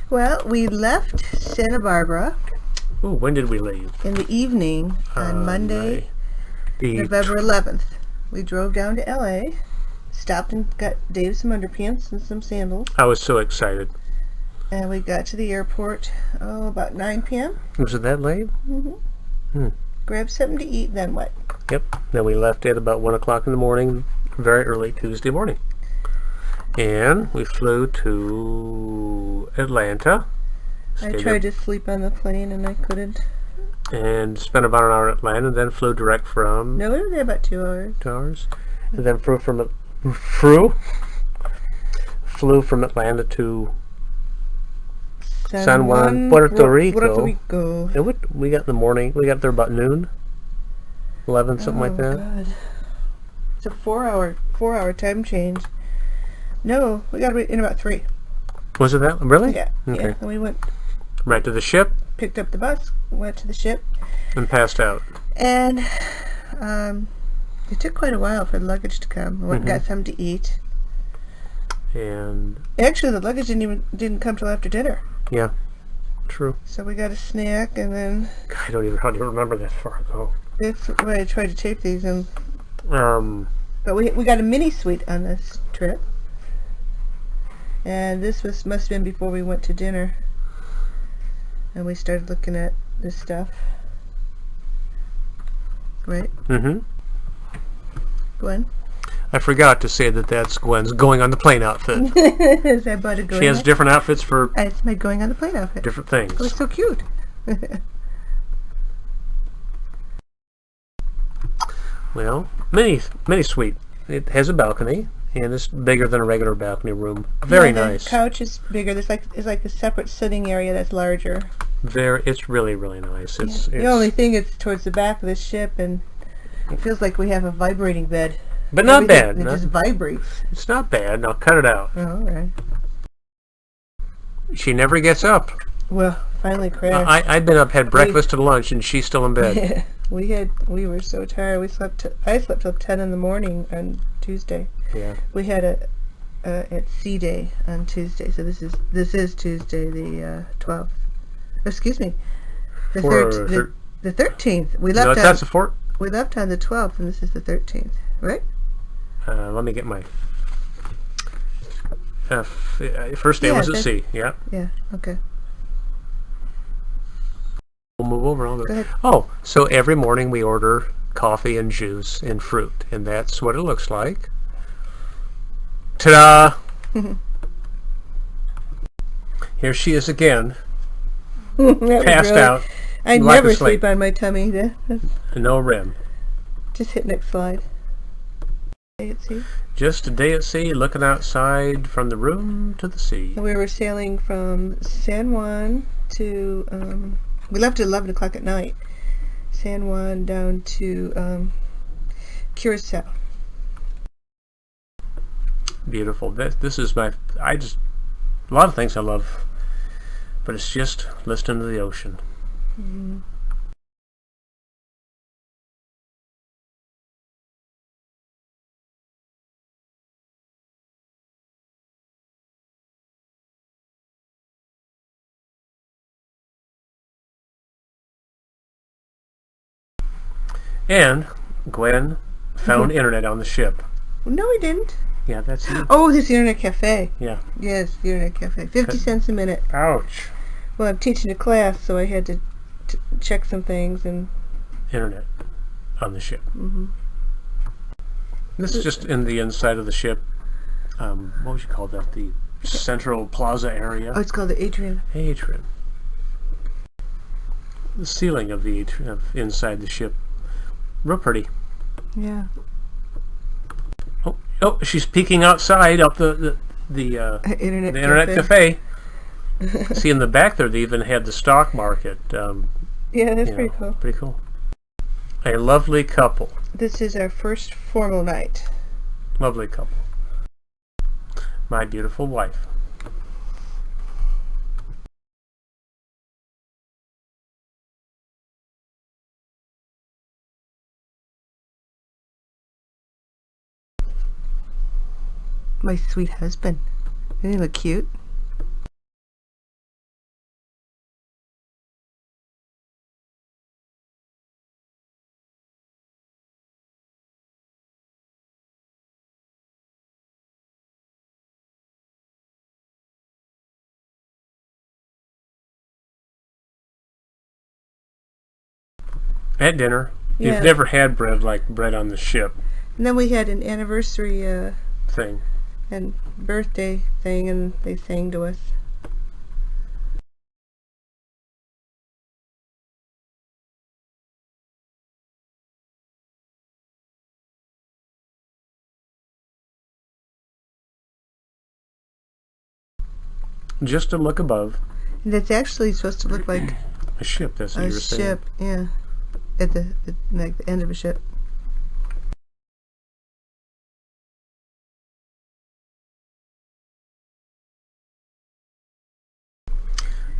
Well, we left Santa Barbara Ooh, when did we leave? in the evening on Monday, November 11th. We drove down to LA, stopped and got Dave some underpants and some sandals, I was so excited. and we got to the airport about 9 p.m. Was it that late? Grabbed something to eat, then what? Yep. Then we left at about 1 o'clock in the morning, very early Tuesday morning. And we flew to Atlanta. I tried to sleep on the plane and I couldn't. And spent about an hour in Atlanta, and then flew direct from No, we were there about 2 hours. 2 hours. And then flew from Atlanta to San Juan, Puerto Rico. And we got in the morning. We got there about noon, 11, something like that. God. It's a 4-hour time change. No, we got in about 3. Was it that? Really? Yeah. Okay. Yeah. And we went, Right to the ship picked up the bus, went to the ship, and passed out. and it took quite a while for the luggage to come. We went and got something to eat. And Actually, the luggage didn't come till after dinner. yeah, true. So we got a snack, and then God, I don't even remember that far ago. that's why I tried to tape these. But we got a mini suite on this trip, and this must have been before we went to dinner, and we started looking at this stuff. Right, Gwen? I forgot to say that that's Gwen's going on the plane outfit. Is that about a going? She has different outfits for It's my going on the plane outfit. different things. It was so cute. Well, mini suite. It has a balcony, and it's bigger than a regular balcony room. Very nice. The couch is bigger. There's like a separate sitting area that's larger. It's really, really nice. It's The only thing is towards the back of the ship, and it feels like we have a vibrating bed. but not bad. It just vibrates. It's not bad. Now cut it out. Oh, all right. She never gets up. Well, finally crashed. I've been up, had breakfast and lunch, and she's still in bed. We were so tired. I slept till 10 in the morning on Tuesday. Yeah. We had a at Sea Day on Tuesday, so this is Tuesday the 12th. Excuse me, the 13th. We left. No, that's the 4th. We left on the 12th, and this is the 13th, right? Let me get my first day was at sea. Yeah. Yeah. Okay. We'll move over all Go ahead. Oh, so every morning we order coffee and juice and fruit, and that's what it looks like. Ta-da! Here she is again, passed out. I like never a slate. sleep on my tummy. No rim. Just hit next slide. Day at sea. Just a day at sea, looking outside from the room to the sea. We were sailing from San Juan to. We left at 11 o'clock at night. San Juan down to Curacao. Beautiful. This is a lot of things I love, but it's just listening to the ocean. Mm-hmm. And Gwen found internet on the ship. No, we didn't. Yeah, that's you. Oh, this internet cafe. Yeah. Yes, the internet cafe. 50 cents a minute. Ouch. Well, I'm teaching a class, so I had to check some things and. Internet on the ship. This is just in the inside of the ship. What would you call that? The central plaza area. Oh, it's called the atrium. Atrium. The ceiling of the atrium inside the ship. Real pretty. Yeah. Oh, she's peeking outside up the internet cafe. See, in the back there, they even had the stock market. Yeah, that's pretty cool. Pretty cool. A lovely couple. This is our first formal night. Lovely couple. My beautiful wife. My sweet husband. Doesn't he look cute? At dinner. Yeah. You've never had bread like bread on the ship. And then we had an anniversary thing. And birthday thing, and they sang to us. Just to look above. And it's actually supposed to look like a ship. That's what you were saying. A ship, yeah, at the end of a ship.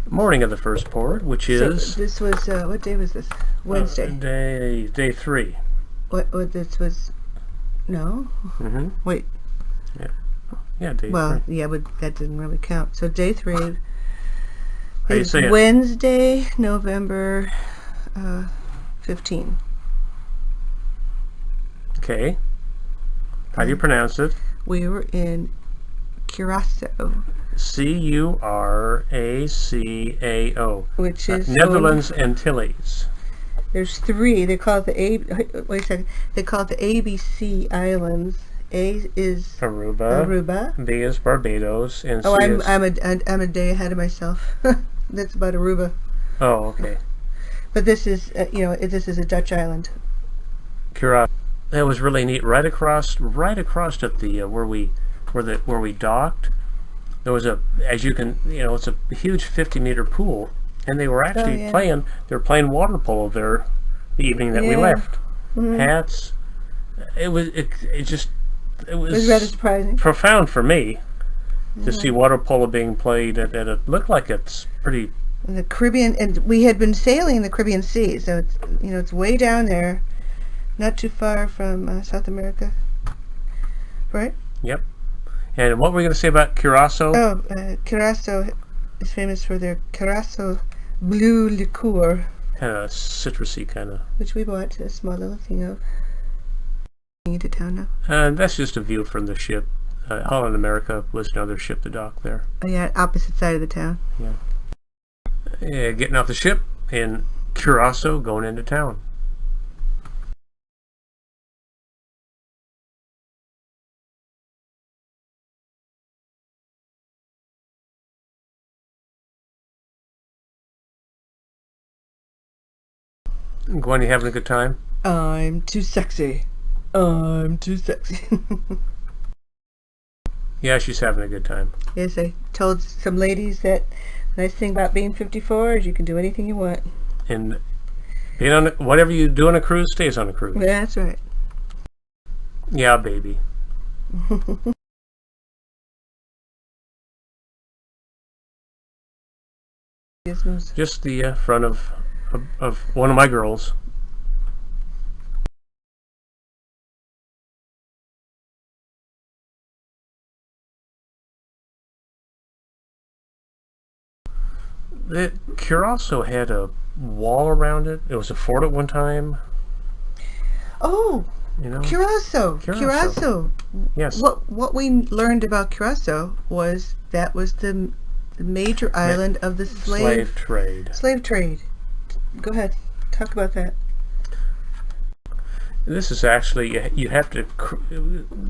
Morning of the first port, which is... So this was, what day was this? Wednesday. Day 3. What this was, no? Mm-hmm. Wait. Yeah, day 3. Well, yeah, but that didn't really count. So day 3 is Wednesday, November 15. Okay. How do you pronounce it? We were in Curaçao. Curaçao. Which is Netherlands Antilles. There's 3. They call it the wait a second. They call it the ABC Islands. A is Aruba. B is Barbados, and C is... I'm a day ahead of myself. That's about Aruba. Oh, okay. But this is this is a Dutch island. Curaçao. That was really neat. Right across at the where we docked. There was it's a huge 50-meter pool, and they were actually playing. They were playing water polo there the evening that we left. Mm-hmm. Hats. It was rather surprising. Profound for me to see water polo being played at it looked like it's pretty. In the Caribbean, and we had been sailing in the Caribbean Sea, so it's way down there, not too far from South America, right? Yep. And what were we going to say about Curaçao? Oh, Curaçao is famous for their Curaçao blue liqueur. Kind of citrusy kind of. Which we bought a small little thing of. Into town now. And that's just a view from the ship. Holland America was another ship to dock there. Oh yeah, opposite side of the town. Yeah. Yeah, getting off the ship in Curaçao, going into town. Gwen, you having a good time? I'm too sexy. I'm too sexy. Yeah, she's having a good time. Yes, I told some ladies that the nice thing about being 54 is you can do anything you want. And being on whatever you do on a cruise stays on a cruise. Yeah, that's right. Yeah, baby. Gizmos. Just the front of one of my girls. The Curaçao had a wall around it. It was a fort at one time. Oh, Curaçao. Yes. What we learned about Curaçao was that was the major island of the slave trade. Slave trade. Go ahead, talk about that. This is actually, you have to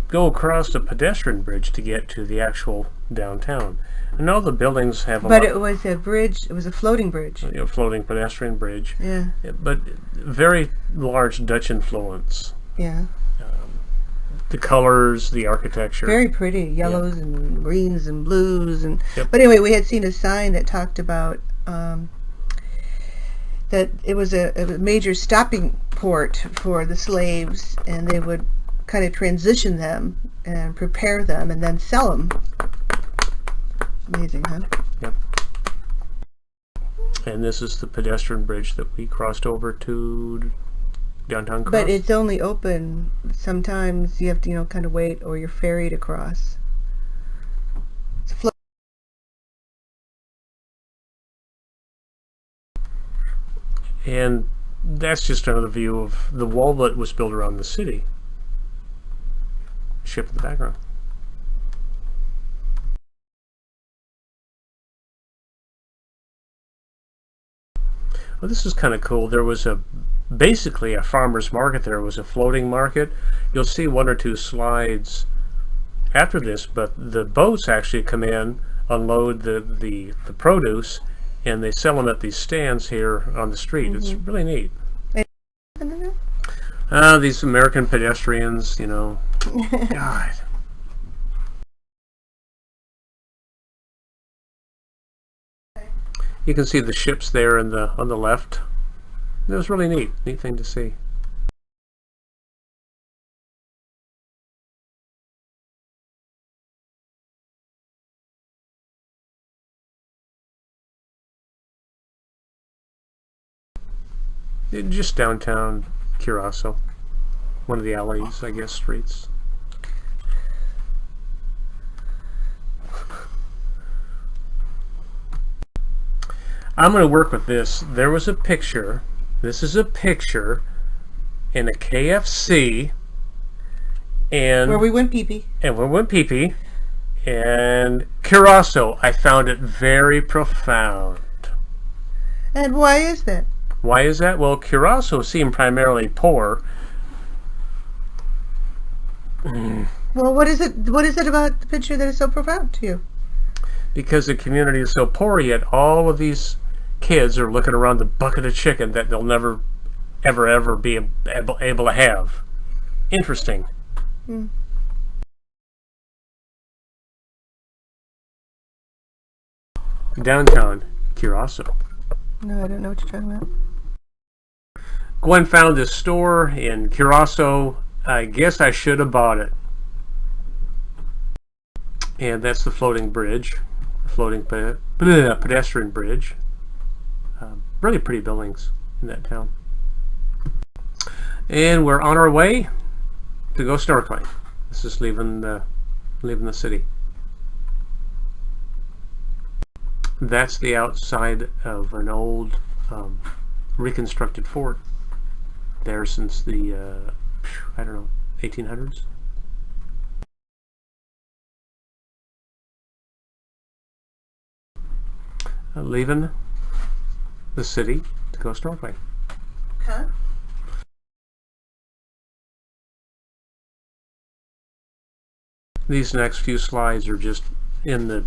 go across the pedestrian bridge to get to the actual downtown. And all the buildings have But it was a bridge, it was a floating bridge. Floating pedestrian bridge. Yeah. But very large Dutch influence. Yeah. The colors, the architecture. Very pretty, yellows and greens and blues. But anyway, we had seen a sign that talked about that it was a major stopping port for the slaves, and they would kind of transition them and prepare them and then sell them. Amazing, huh? Yep. And this is the pedestrian bridge that we crossed over to downtown Cross. But it's only open. Sometimes you have to, kind of wait, or you're ferried across. It's and that's just another view of the wall that was built around the city. Ship in the background. Well, this is kind of cool. There was a basically a farmer's market there. It was a floating market. You'll see one or two slides after this, but the boats actually come in, unload the produce, and they sell them at these stands here on the street. It's really neat. These American pedestrians, you know. God. You can see the ships there on the left. It was really neat thing to see. Just downtown Curacao, one of the alleys, I guess, streets. I'm going to work with this. There was a picture. This is a picture in a KFC, and where we went pee-pee. And Curacao. I found it very profound. And why is that? Why is that? Well, Curacao seemed primarily poor. Well, what is it? What is it about the picture that is so profound to you? Because the community is so poor, yet all of these kids are looking around the bucket of chicken that they'll never, ever be able to have. Interesting. Downtown Curacao. No, I don't know what you're talking about. Gwen found this store in Curacao. I guess I should have bought it. And that's the floating bridge, floating pedestrian bridge. Really pretty buildings in that town. And we're on our way to go snorkeling. This is leaving the city. That's the outside of an old reconstructed fort there since the I don't know, 1800s. Leaving the city to go snorkeling. Huh? These next few slides are just in the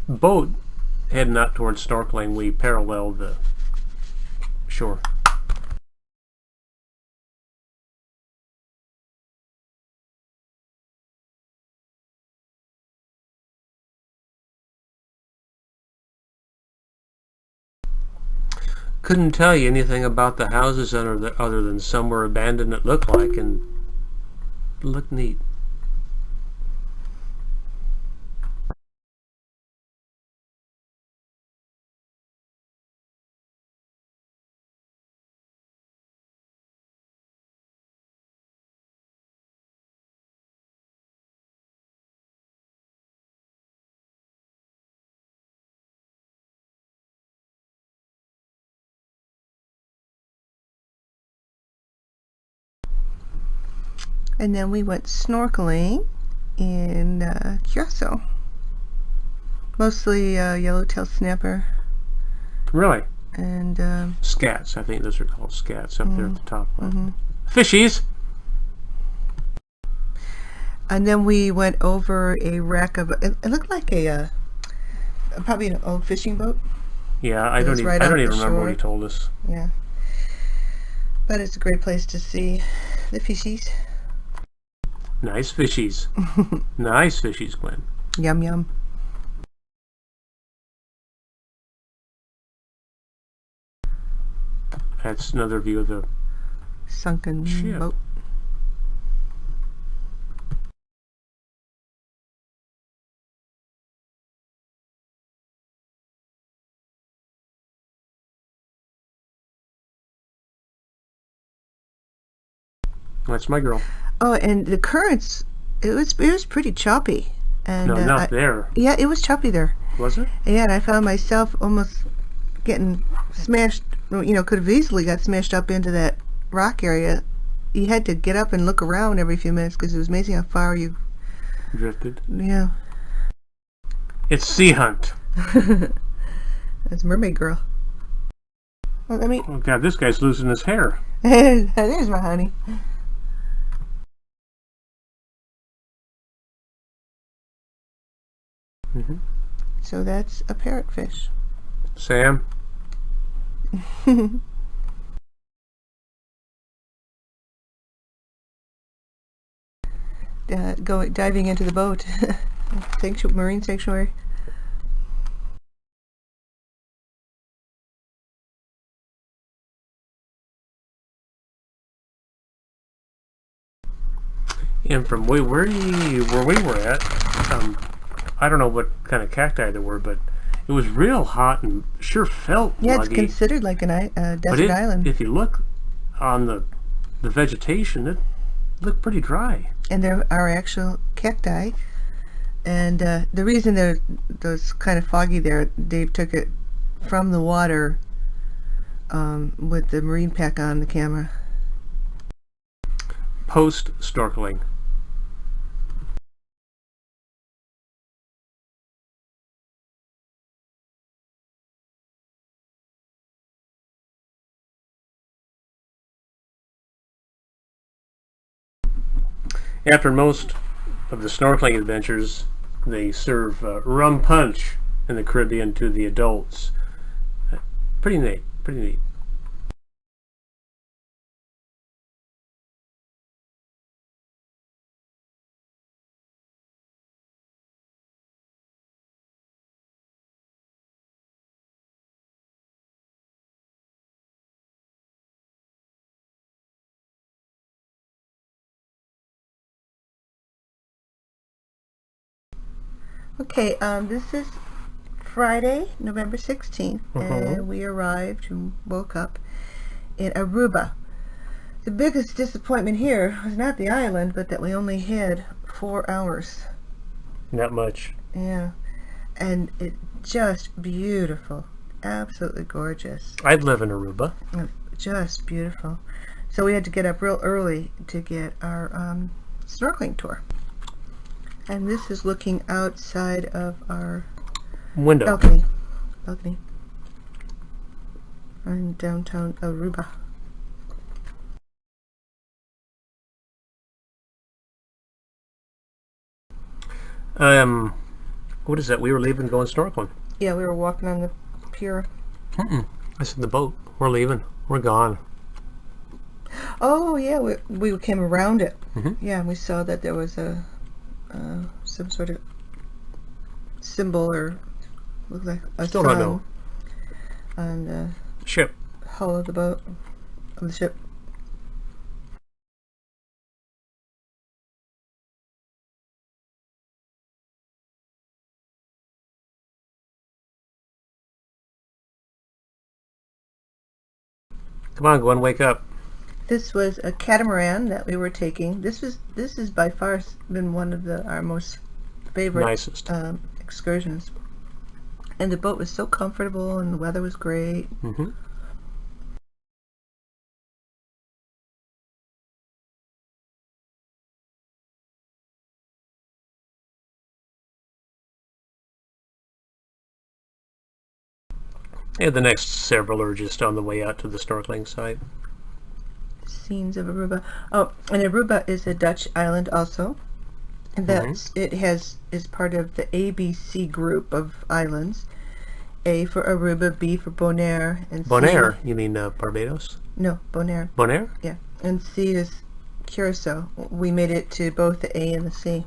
boat heading out towards snorkeling. We paralleled the shore. Couldn't tell you anything about the houses other than some were abandoned, it looked like, and looked neat. And then we went snorkeling in Curacao. Mostly yellowtail snapper. Really? And scats, I think those are called scats up there at the top left. Fishies! And then we went over a wreck of, it looked like a probably an old fishing boat. Yeah, I don't even remember what he told us. Yeah. But it's a great place to see the fishies. Nice fishies. Nice fishies, Gwen. Yum yum. That's another view of the sunken ship. Boat. That's my girl. Oh, and the currents, it was pretty choppy. And no, not there. Yeah, it was choppy there. Was it? Yeah, and I found myself almost getting smashed. You know, could have easily got smashed up into that rock area. You had to get up and look around every few minutes because it was amazing how far you drifted. Yeah. It's Sea Hunt. That's Mermaid Girl. Well, I mean, oh God, this guy's losing his hair. There's my honey. Mm-hmm. So that's a parrotfish. Sam? Diving into the boat. Marine sanctuary. And from where we were at, I don't know what kind of cacti there were, but it was real hot and sure felt Yeah, muggy. it's considered like a desert island. If you look on the vegetation, it looked pretty dry. And there are actual cacti. And the reason those kind of foggy there, Dave took it from the water with the marine pack on the camera. Post snorkeling. After most of the snorkeling adventures, they serve rum punch in the Caribbean to the adults. Pretty neat. Pretty neat. Okay, this is Friday, November 16th, and we arrived and woke up in Aruba. The biggest disappointment here was not the island, but that we only had 4 hours. Not much. Yeah, and it just beautiful, absolutely gorgeous. I'd live in Aruba. Just beautiful. So we had to get up real early to get our snorkeling tour. And this is looking outside of our Window. balcony in downtown Aruba. What is that? We were leaving, going snorkeling. Yeah, we were walking on the pier. I said the boat. We're leaving. We're gone. Oh yeah, we came around it. Mm-hmm. Yeah, and we saw that there was some sort of symbol or looked like a Still don't know. on the Ship. hull of the boat, of the ship. Come on, Gwen, wake up. This was a catamaran that we were taking. This is by far been one of our most favorite Nicest. Excursions. And the boat was so comfortable and the weather was great. Mm-hmm. And the next several are just on the way out to the snorkeling site. Scenes of Aruba. Oh, and Aruba is a Dutch island also. And that's is part of the ABC group of islands. A for Aruba, B for Bonaire, and Bonaire? C, You mean Barbados? no, Bonaire. Bonaire? Yeah, and C is Curacao. We made it to both the A and the C.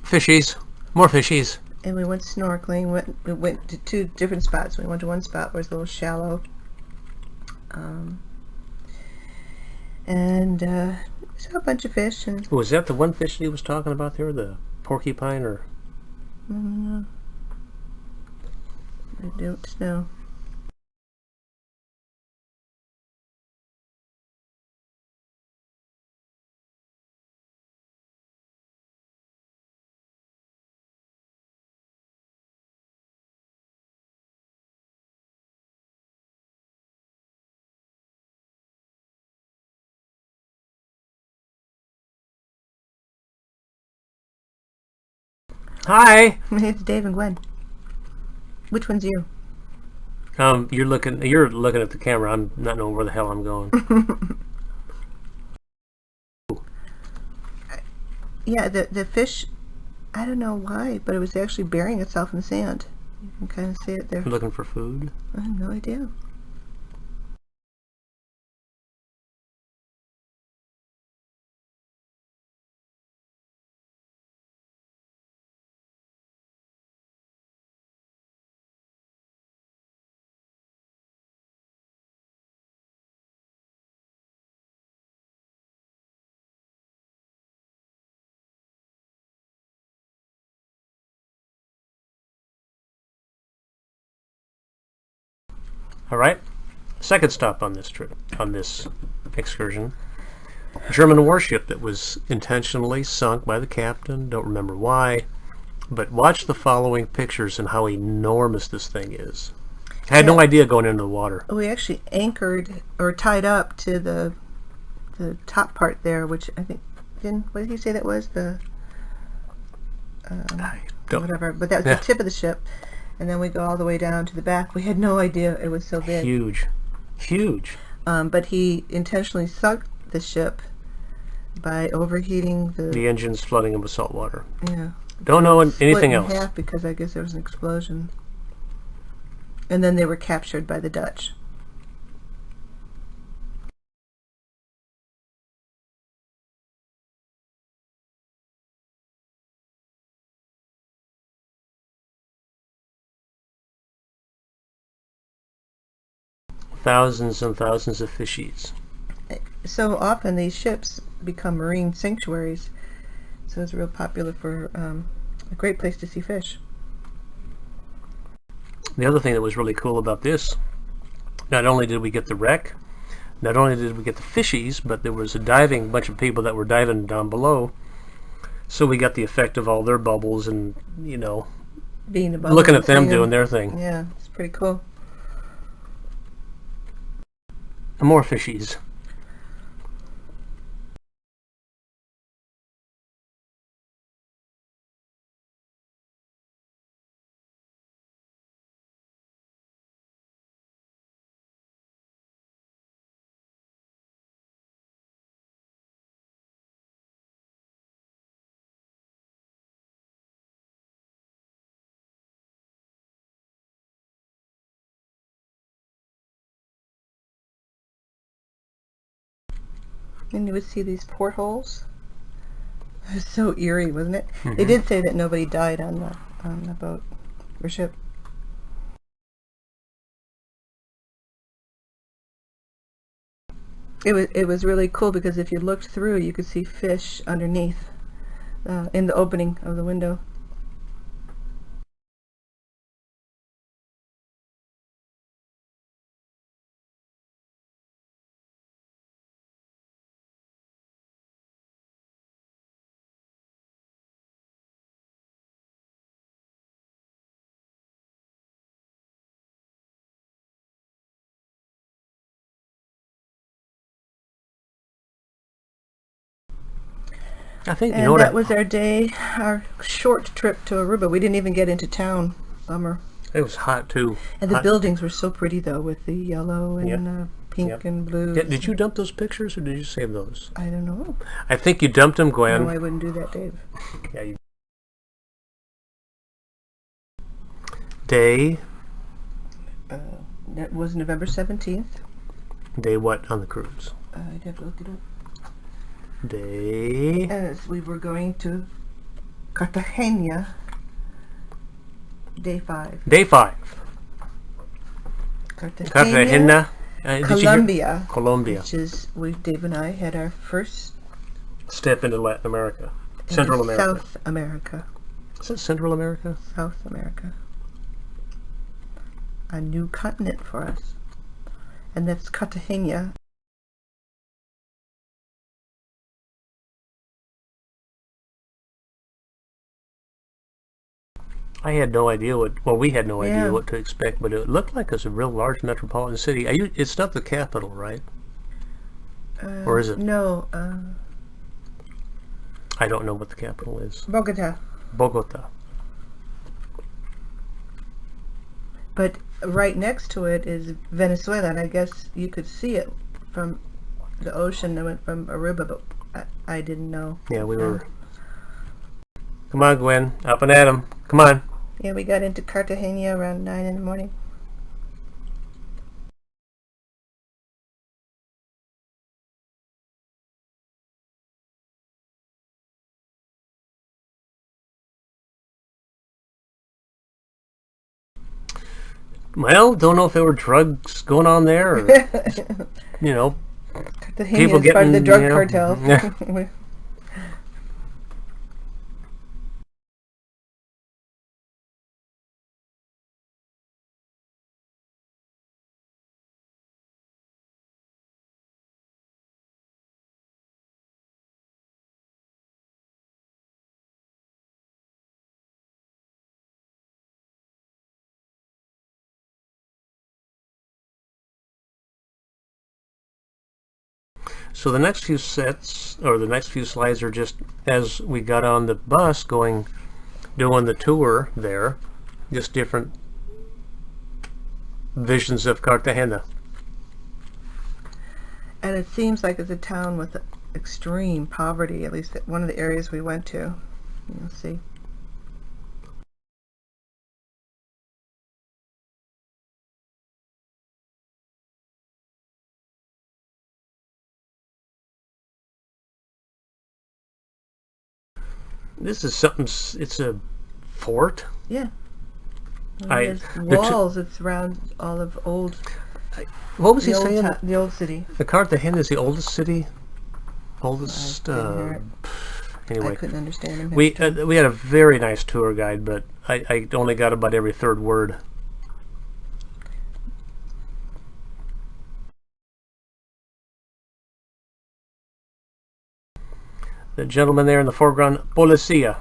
Fishies. More fishies. And we went snorkeling. We went to 2 different spots. We went to one spot where it's a little shallow. And saw a bunch of fish. And Was that the one fish that he was talking about there? The porcupine or? I don't know. Hi. It's Dave and Gwen. Which one's you? You're looking at the camera. I'm not knowing where the hell I'm going. Yeah, the fish, I don't know why, but it was actually burying itself in the sand. You can kind of see it there. You're looking for food? I have no idea. All right. Second stop on this trip, on this excursion. German warship that was intentionally sunk by the captain. Don't remember why. But watch the following pictures and how enormous this thing is. I had no idea going into the water. We actually anchored or tied up to the top part there, which I think, what did he say that was? The whatever. But that was the tip of the ship. And then we go all the way down to the back. We had no idea it was so big. Huge. Huge. But he intentionally sunk the ship by overheating the engines, flooding them with salt water. Yeah. Don't know anything else. Split in half because I guess there was an explosion. And then they were captured by the Dutch. Thousands and thousands of fishies. So often these ships become marine sanctuaries. So it's real popular for a great place to see fish. The other thing that was really cool about this, not only did we get the wreck, not only did we get the fishies, but there was a bunch of people that were diving down below. So we got the effect of all their bubbles and, being above looking at them doing their thing. Yeah, it's pretty cool. More fishies. And you would see these portholes. It was so eerie, wasn't it? Mm-hmm. They did say that nobody died on the boat or ship. It was really cool because if you looked through, you could see fish underneath in the opening of the window. I think And that was our day, our short trip to Aruba. We didn't even get into town. Bummer. It was hot too. And the buildings were so pretty though, with the yellow and pink and blue. Yeah, did you dump those pictures or did you save those? I don't know. I think you dumped them, Gwen. No, I wouldn't do that, Dave. Yeah, Day. That was November 17th. Day what on the cruise? I'd have to look it up. Day. As we were going to Cartagena, day 5. Day 5. Cartagena, Colombia. Colombia. Which is, Dave and I had our first step into Latin America. Central America. South America. Is it Central America? South America. A new continent for us. And that's Cartagena. I had no idea we had no Yeah. idea what to expect, but it looked like it's a real large metropolitan city. It's not the capital, right? Or is it? No, I don't know what the capital is. Bogota. Bogota. But right next to it is Venezuela, and I guess you could see it from the ocean that went from Aruba, but I didn't know. Yeah, we were... Come on, Gwen. Up and at 'em. Come on. Yeah, we got into Cartagena around 9 in the morning. Well, don't know if there were drugs going on there, or, you know, Cartagena people is part of the getting, drug you know, cartel. yeah. So the next few sets, or the next few slides, are just as we got on the bus doing the tour there, just different visions of Cartagena. And it seems like it's a town with extreme poverty, at least one of the areas we went to. You'll see. This is something, it's a fort. Yeah. I- There's walls. It's around all of What was he saying? the old city. The Cartagena is the oldest city? Oldest, I didn't hear I anyway. couldn't understand him. We had a very nice tour guide, but I only got about every third word. The gentleman there in the foreground, policia.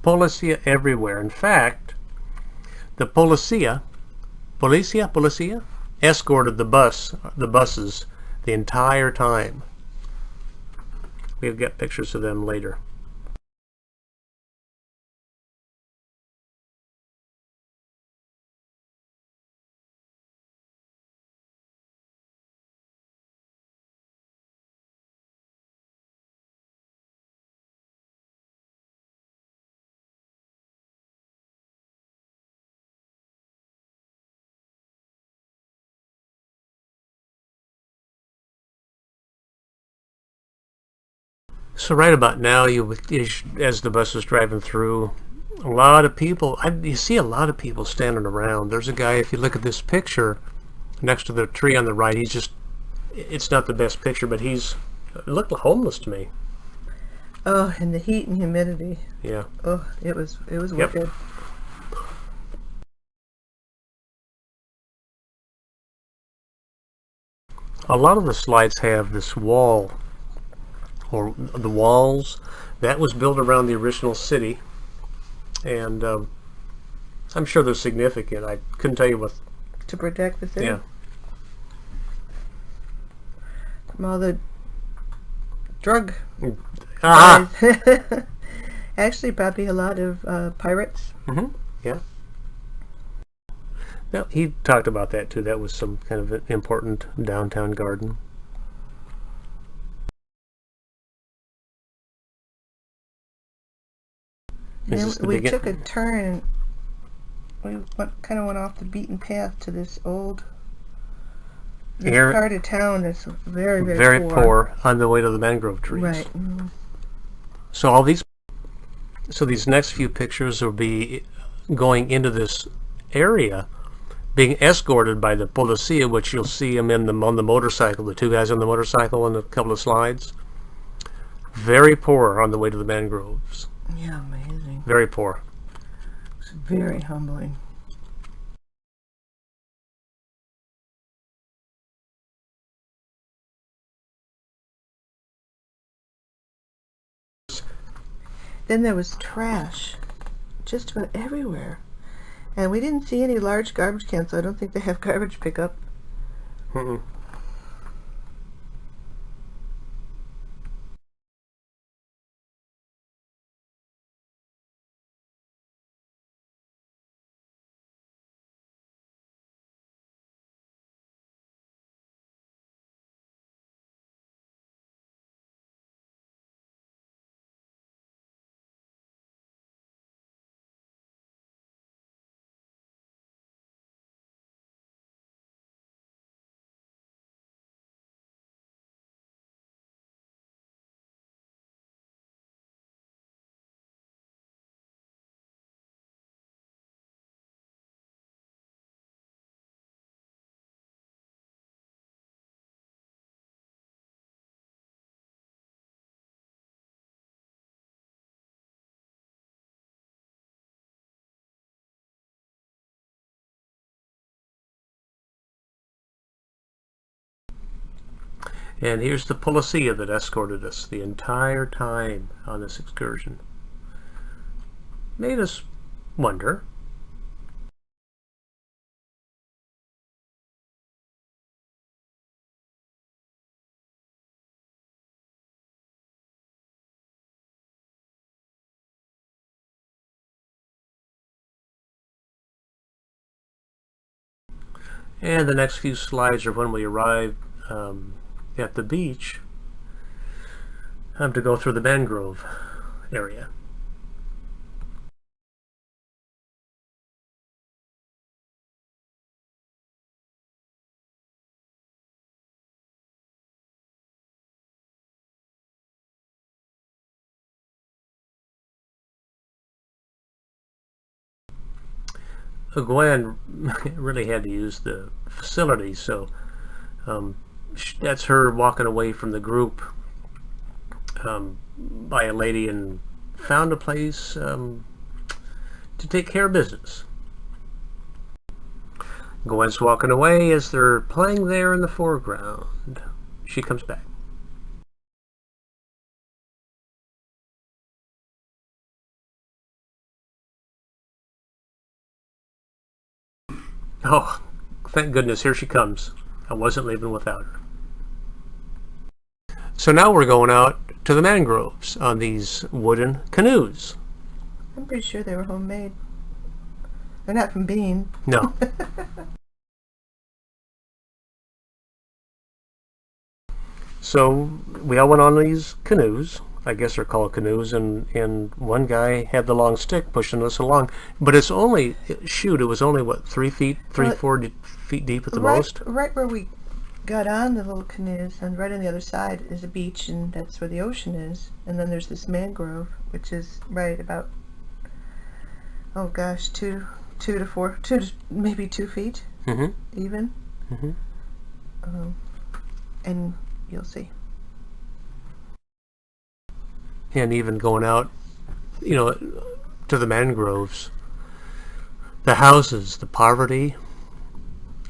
Policia everywhere. In fact, the policia escorted the buses the entire time. We'll get pictures of them later. So right about now, as the bus is driving through, a lot of people, you see a lot of people standing around. There's a guy, if you look at this picture, next to the tree on the right, it's not the best picture, but it looked homeless to me. Oh, and the heat and humidity. Yeah. Oh, it was Yep. wicked. A lot of the slides have this wall, or the walls, that was built around the original city, and I'm sure they're significant. I couldn't tell you what. To protect the city. Yeah. From all the drug. Ah. Actually, probably a lot of pirates. Mm-hmm. Yeah. Now, he talked about that too. That was some kind of an important downtown garden. And we took a turn. We kind of went off the beaten path to this part of town that's very, very, poor on the way to the mangrove trees. Right. Mm-hmm. So all these So these next few pictures will be going into this area, being escorted by the policia, which you'll see them on the motorcycle, the two guys on the motorcycle in a couple of slides. Very poor on the way to the mangroves. Yeah, amazing. Very poor. It's very humbling. Then there was trash just about everywhere. And we didn't see any large garbage cans, so I don't think they have garbage pickup. Mm-mm. And here's the policia that escorted us the entire time on this excursion. Made us wonder. And the next few slides are when we arrive at the beach to go through the mangrove area. Gwen really had to use the facility, so that's her walking away from the group by a lady and found a place to take care of business. Gwen's walking away as they're playing there in the foreground. She comes back. Oh, thank goodness, here she comes. I wasn't leaving without her. So now we're going out to the mangroves on these wooden canoes. I'm pretty sure they were homemade. They're not from Bean. No. So we all went on these canoes. I guess they're called canoes, and one guy had the long stick pushing us along. But it's only, shoot, it was only, what, 3 feet, 4 feet deep at the most? Right where we got on the little canoes, and right on the other side is a beach, and that's where the ocean is. And then there's this mangrove, which is right about, oh gosh, maybe 2 feet, even. And you'll see. And even going out, to the mangroves, the houses, the poverty,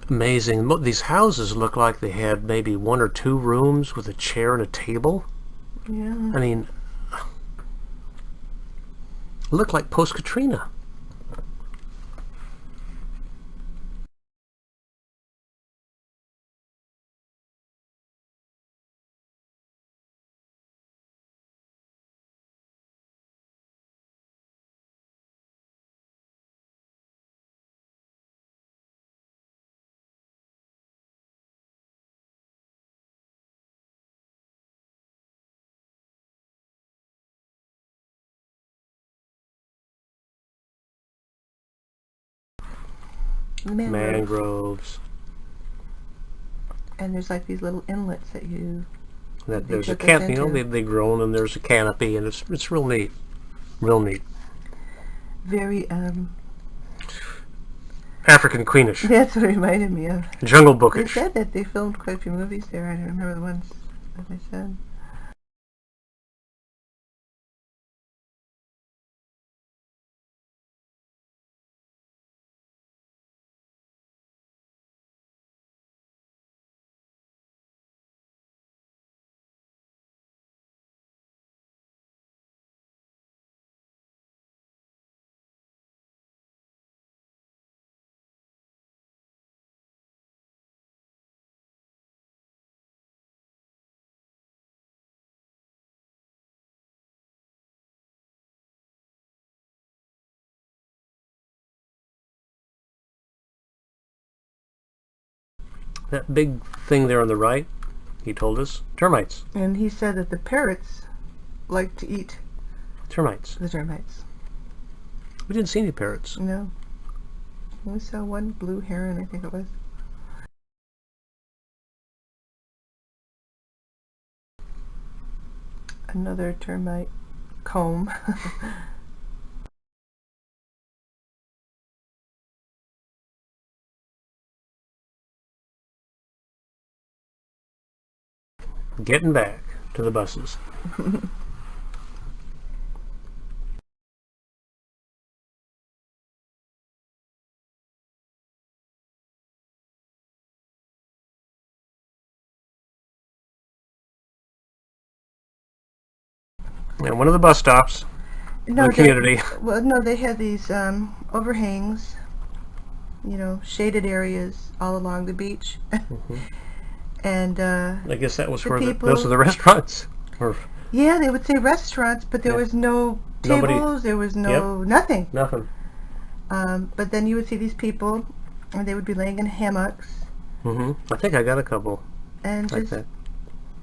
amazing. These houses look like they had maybe 1 or 2 rooms with a chair and a table. Yeah. I mean, look like post-Katrina. Mangroves. And there's like these little inlets that you... There's a canopy, they grown, and there's a canopy, and it's real neat. Real neat. Very, African Queenish. that's what it reminded me of. Jungle They Bookish. said that they filmed quite a few movies there. I don't remember the ones that they said. That big thing there on the right, he told us, termites. And he said that the parrots like to eat Termites. the termites. We didn't see any parrots. No. We saw one blue heron, I think it was. Another termite comb. Getting back to the buses. And one of the bus stops in the community. They had these overhangs, shaded areas all along the beach. And I guess that was where people, those are the restaurants. Yeah, they would say restaurants, but there was no tables, there was no nothing. Nothing. But then you would see these people, and they would be laying in hammocks. I think I got a couple. And like just, that.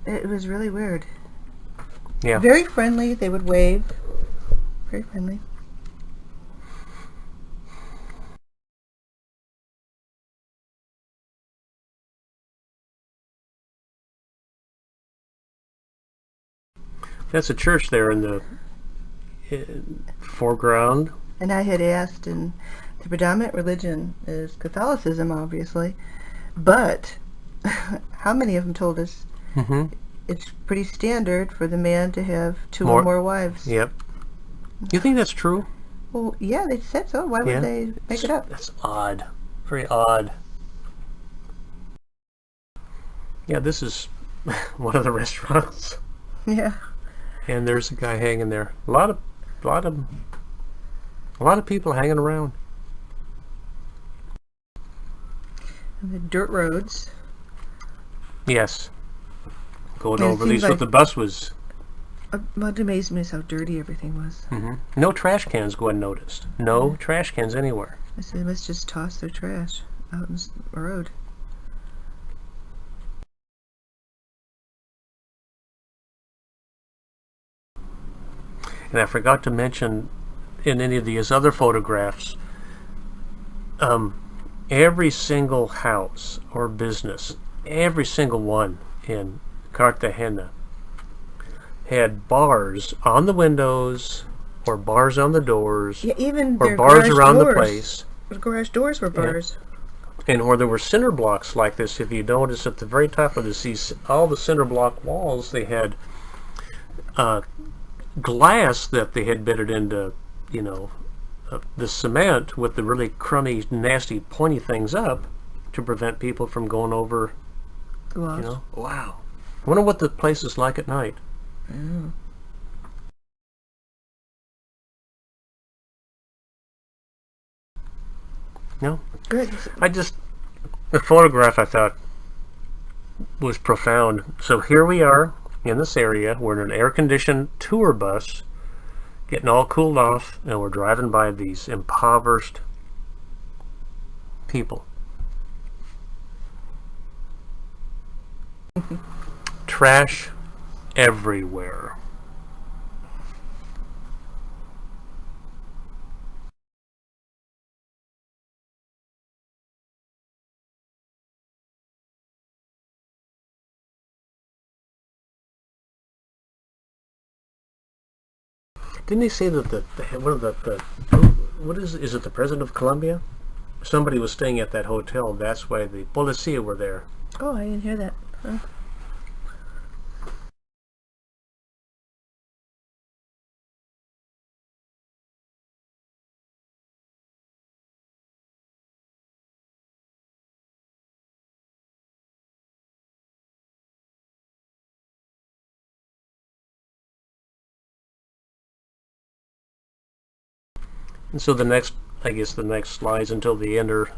It was really weird. Yeah. Very friendly. They would wave. Very friendly. That's a church there in the foreground. And I had asked, and the predominant religion is Catholicism, obviously, but how many of them told us it's pretty standard for the man to have two or more wives? Yep. You think that's true? Well, yeah, they said so. Why would they make it up? That's odd. Very odd. Yeah, this is one of the restaurants. Yeah. And there's a guy hanging there. A lot of people hanging around. And the dirt roads. Yes. Going And it over seems these like- what the bus was. What amazed me is how dirty everything was. No trash cans go unnoticed. No trash cans anywhere. I said they must just toss their trash out in the road. And I forgot to mention in any of these other photographs, every single house or business, every single one in Cartagena had bars on the windows or bars on the doors, Yeah, even or their bars garage around doors. the place. The garage doors were bars. And where there were cinder blocks like this, if you notice at the very top of all the cinder block walls, they had glass that they had bitted into, the cement with the really crummy, nasty, pointy things up to prevent people from going over. Wow. Wow. I wonder what the place is like at night. No? Good. The photograph I thought was profound. So here we are in this area. We're in an air-conditioned tour bus, getting all cooled off, and we're driving by these impoverished people. Trash everywhere. Didn't they say that one of the what is it the president of Colombia? Somebody was staying at that hotel. That's why the policia were there. Oh, I didn't hear that. Huh. And so the next slides until the end are.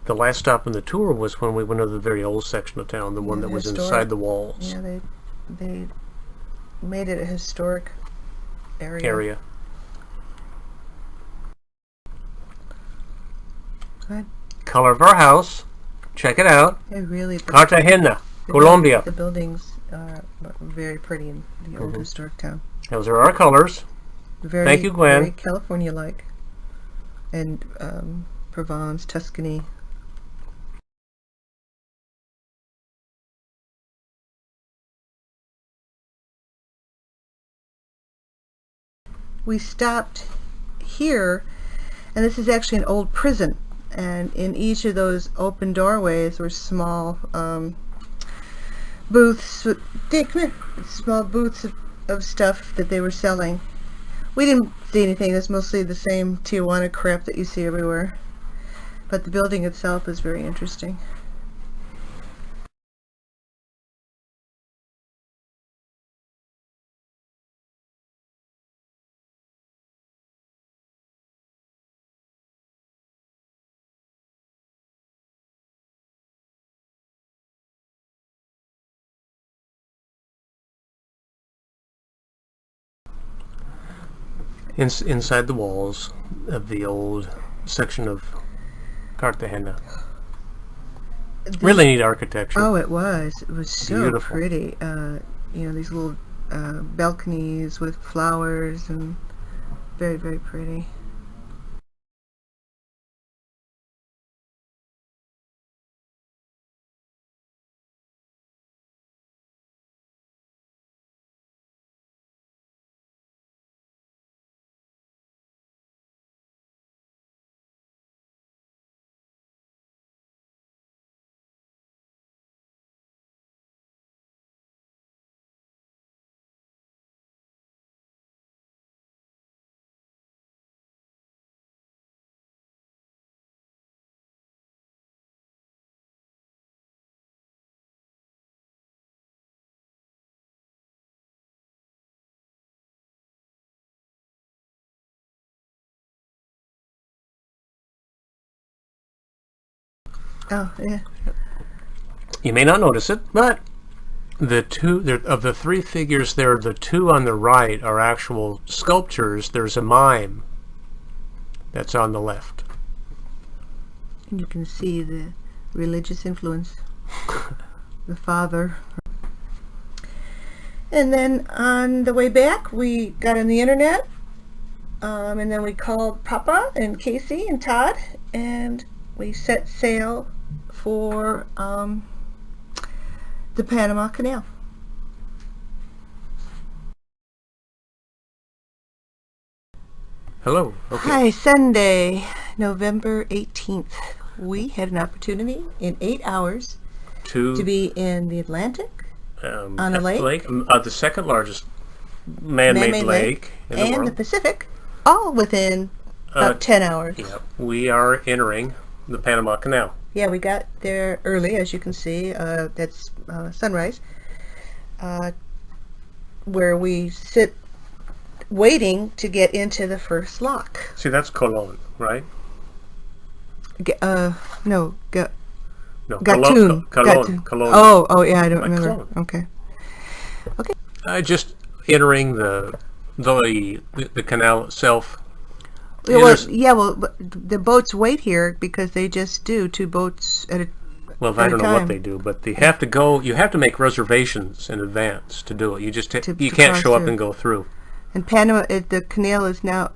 The last stop in the tour was when we went to the very old section of town, the one that was inside the walls. Yeah, they made it a historic area. Good. Color of our house. Check it out. Cartagena, Colombia. The buildings are very pretty in the old historic town. Those are our colors. Thank you, Gwen. Very California-like. And Provence, Tuscany. We stopped here, and this is actually an old prison, and in each of those open doorways were small booths. Dick, come here. Small booths of stuff that they were selling. We didn't see anything. It's mostly the same Tijuana crap that you see everywhere, but the building itself is very interesting. Inside the walls of the old section of Cartagena. Really neat architecture. Oh, it was. It was so Beautiful. pretty. You know, these little balconies with flowers, and very, very pretty. Oh, yeah. You may not notice it, but of the three figures there, the two on the right are actual sculptures. There's a mime that's on the left. And you can see the religious influence. The father. And then on the way back, we got on the internet, and then we called Papa and Casey and Todd, and we set sail for the Panama Canal. Hello. Okay. Hi, Sunday, November 18th. We had an opportunity in 8 hours to be in the Atlantic, on a lake, the second largest man-made lake in the world, the Pacific, all within about 10 hours. Yeah, we are entering the Panama Canal. Yeah, we got there early, as you can see. That's sunrise, where we sit waiting to get into the first lock. See, that's Colon, right? No, Gatun. Gatun. Colon. Oh, yeah, I don't remember. Colon. Okay. Just entering the canal itself. Well, the boats wait here because they just do 2 boats at a Well, I don't know what they do, but they have to go. You have to make reservations in advance to do it. You just you can't show up and go through. And Panama, the canal is now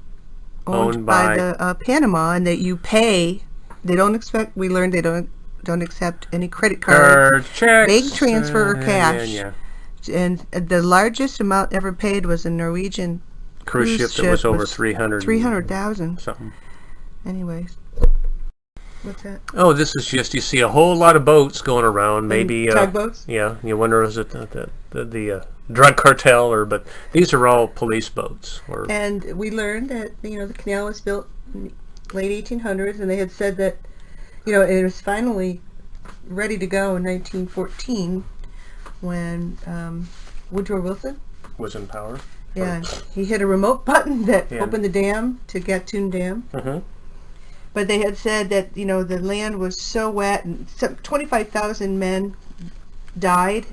owned by the Panama, and that you pay. They don't expect. We learned they don't accept any credit cards, checks, bank transfer, or cash. Yeah. And the largest amount ever paid was a Norwegian cruise ship that was over 300,000 something. Anyways, what's that? Oh, this is just, you see a whole lot of boats going around. Maybe tugboats. Yeah, you wonder, is it the drug cartel, but these are all police boats. And we learned that the canal was built in the late 1800s, and they had said that it was finally ready to go in 1914 when Woodrow Wilson was in power. Yeah, he hit a remote button that opened the dam to Gatun Dam. Mm-hmm. But they had said that the land was so wet, and 25,000 men died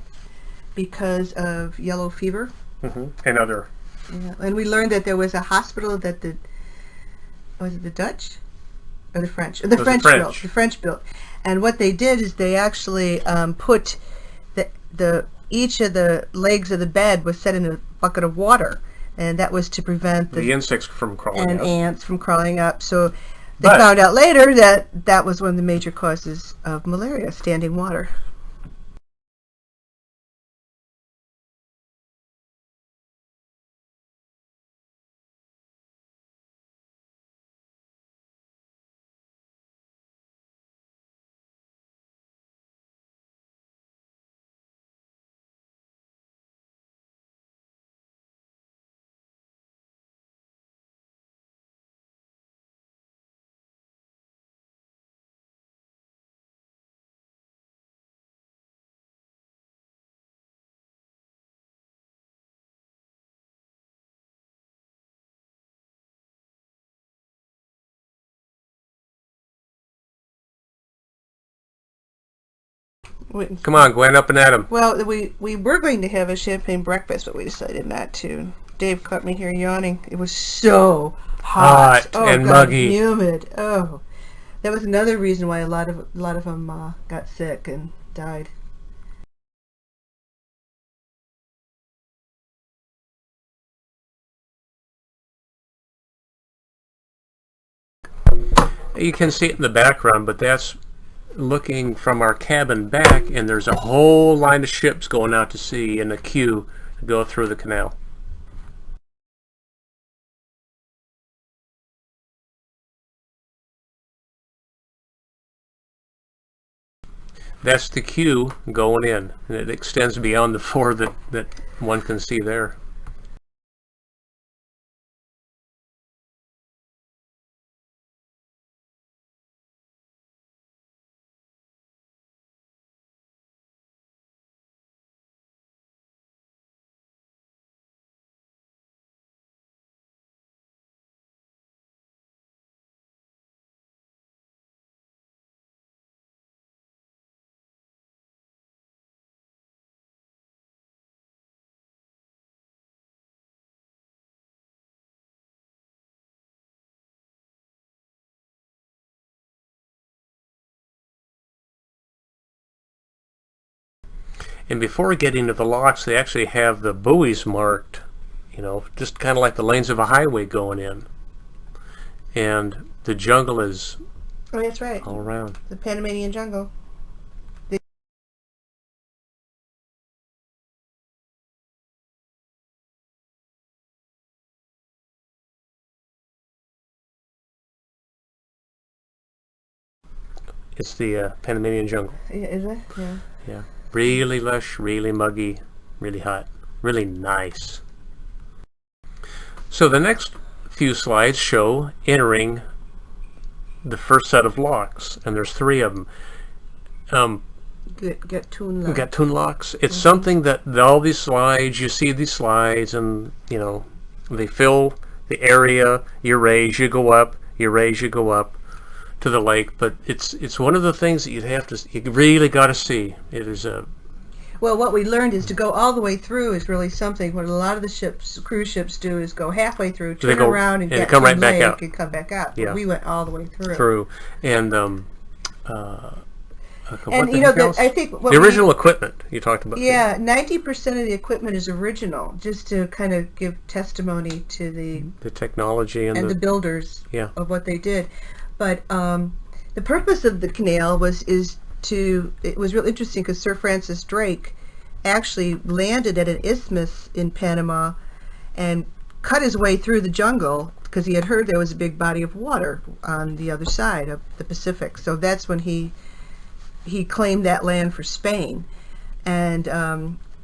because of yellow fever. Mm-hmm. And other. Yeah, and we learned that there was a hospital that was it the Dutch or the French? The French built. The French built. And what they did is they actually put each of the legs of the bed was set in a bucket of water, and that was to prevent the insects from crawling up. And ants from crawling up. So they found out later that was one of the major causes of malaria, standing water. Come on, Gwen, up and at 'em. Well, we were going to have a champagne breakfast, but we decided not to. Dave caught me here yawning. It was so hot and muggy, humid. Oh, that was another reason why a lot of them got sick and died. You can see it in the background, but that's looking from our cabin back, and there's a whole line of ships going out to sea in a queue to go through the canal. That's the queue going in, and it extends beyond the four that one can see there. And before getting to the locks, they actually have the buoys marked, just kind of like the lanes of a highway going in. And the jungle is that's right, all around. The Panamanian jungle. It's the Panamanian jungle. Yeah, is it? Yeah. Yeah. Really lush, really muggy, really hot, really nice. So the next few slides show entering the first set of locks, and there's 3 of them. Gatun locks. Gatun locks. It's something that all these slides, you see these slides, and they fill the area. You raise, you go up. You raise, you go up to the lake. But it's one of the things that you really got to see. It is a Well, what we learned is to go all the way through is really something. What a lot of the cruise ships do is go halfway through, turn around, and get come to right the back lake out. and come back out. Yeah. But we went all the way through. And I think the original equipment you talked about. Yeah, 90% of the equipment is original, just to kind of give testimony to the technology and the builders of what they did. But the purpose of the canal it was real interesting because Sir Francis Drake actually landed at an isthmus in Panama and cut his way through the jungle because he had heard there was a big body of water on the other side of the Pacific. So that's when he claimed that land for Spain. And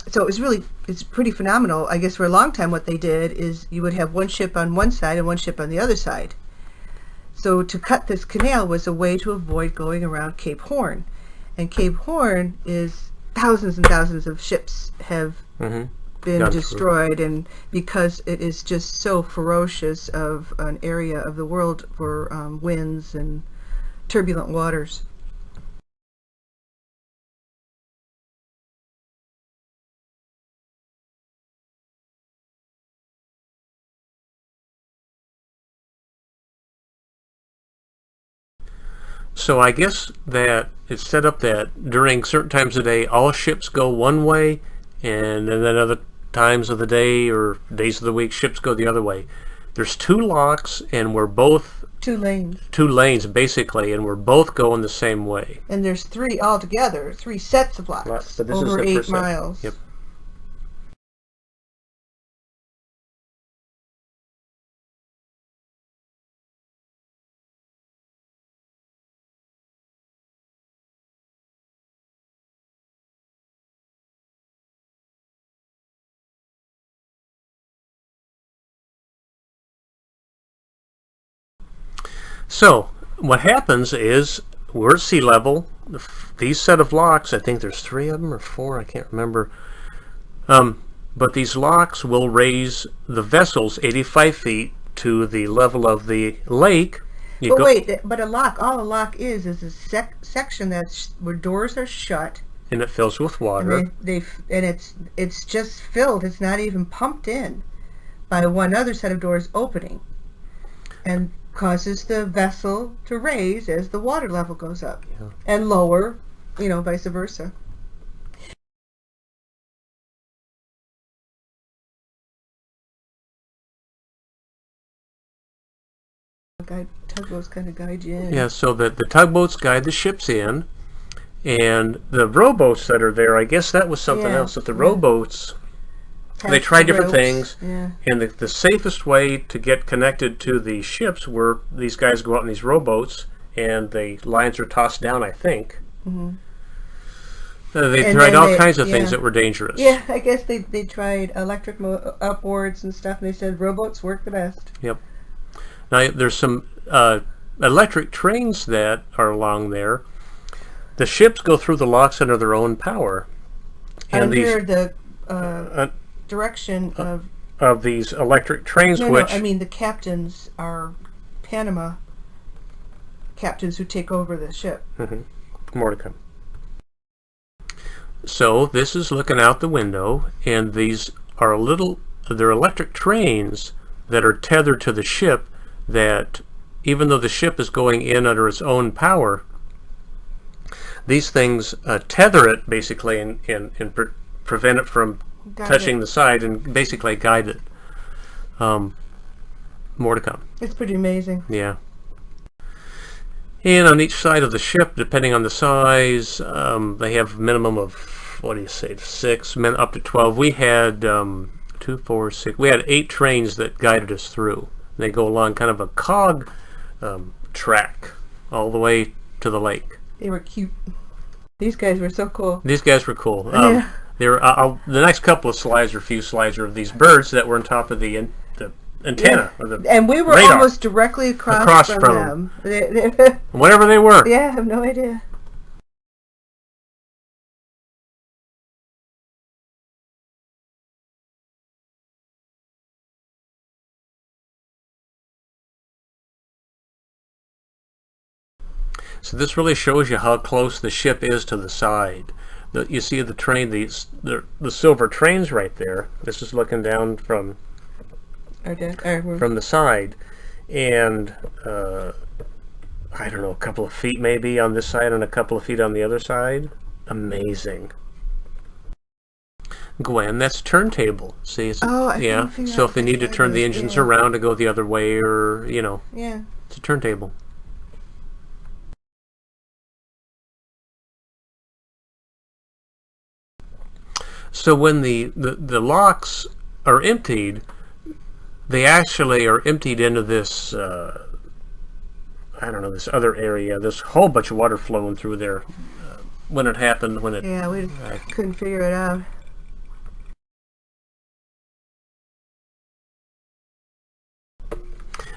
so it's pretty phenomenal. I guess for a long time what they did is you would have one ship on one side and one ship on the other side. So to cut this canal was a way to avoid going around Cape Horn. And Cape Horn is thousands and thousands of ships have been destroyed, and because it is just so ferocious of an area of the world for winds and turbulent waters. So I guess that it's set up that during certain times of the day, all ships go one way, and then other times of the day or days of the week, ships go the other way. There's two locks, and we're both... Two lanes. Two lanes, basically, and we're both going the same way. And there's three altogether, 3 sets of locks, But this over is the 8 first set. miles. Yep. So what happens is we're at sea level. These set of locks, I think there's 3 of them or 4, I can't remember. But these locks will raise the vessels 85 feet to the level of the lake. But a lock, all a lock is a section where doors are shut. And it fills with water. And it's just filled. It's not even pumped in by one other set of doors opening, and causes the vessel to raise as the water level goes up and lower, vice versa. Tugboats kind of guide you in. Yeah, so the tugboats guide the ships in, and the rowboats that are there, I guess that was something else. That the rowboats, they tried different things, and the safest way to get connected to the ships were these guys go out in these rowboats, and the lines are tossed down, I think. They tried all kinds of things that were dangerous. Yeah, I guess they tried electric upboards and stuff, and they said rowboats work the best. Yep. Now, there's some electric trains that are along there. The ships go through the locks under their own power. And under the direction of these electric trains, No, I mean the captains are Panama captains who take over the ship. More to come. So this is looking out the window, and these are they're electric trains that are tethered to the ship, that even though the ship is going in under its own power, these things tether it basically and prevent it from touching the side and basically guide it. More to come. It's pretty amazing. Yeah. And on each side of the ship, depending on the size, they have a minimum of, 6, up to 12. We had 2, 4, 6. We had 8 trains that guided us through. They go along kind of a cog track all the way to the lake. They were cute. These guys were so cool. These guys were cool. Yeah. The next couple of slides, or a few slides, are of these birds that were on top of the antenna. Yeah. And we were radar. almost directly across from them. Whatever they were. Yeah, I have no idea. So this really shows you how close the ship is to the side. You see the train, the silver trains right there. This is looking down from the side, and I don't know, a couple of feet maybe on this side and a couple of feet on the other side. Amazing. Gwen, that's turntable. See, it's, yeah. So if they need to turn the engines around to go the other way, or it's a turntable. So when the locks are emptied, They actually are emptied into this, I don't know, this other area. There's a whole bunch of water flowing through there. When it happened, Yeah, we couldn't figure it out.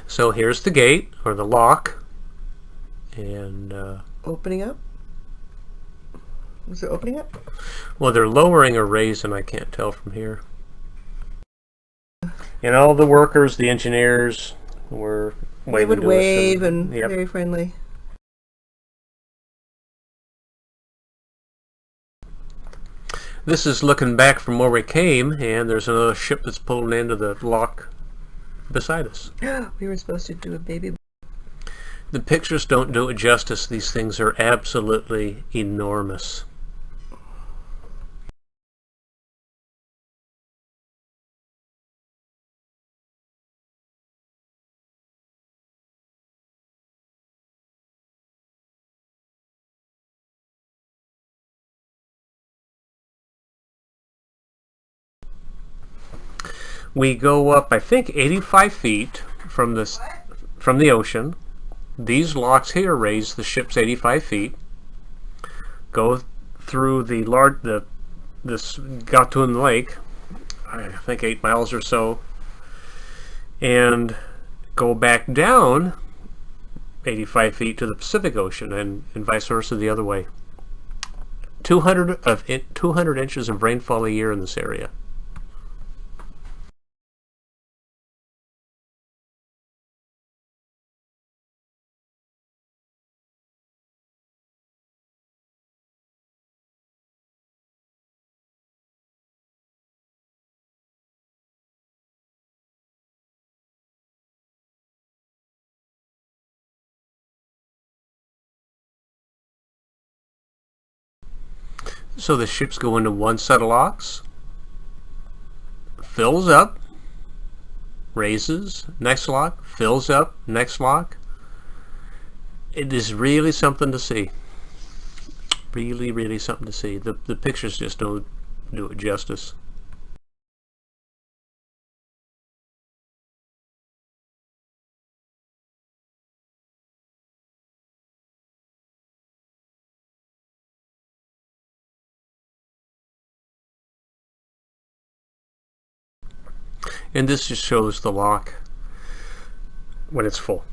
So here's the gate, or the lock. And, Opening up? Was it opening up? well, they're lowering or raising, I can't tell from here. And all the workers, the engineers, were waving They would to wave us. and Yep. very friendly. This is looking back from where we came, and there's another ship that's pulling into the lock beside us. We were supposed to do a baby. The pictures don't do it justice. These things are absolutely enormous. We go up, I think, 85 feet from the ocean. These locks here raise the ship's 85 feet. Go through this Gatun Lake, I think 8 miles or so, and go back down 85 feet to the Pacific Ocean, and vice versa the other way. 200 inches of rainfall a year in this area. So the ships go into one set of locks, fills up, raises, next lock, fills up, next lock. It is really something to see. Really, really something to see. The pictures just don't do it justice. And this just shows the lock when it's full.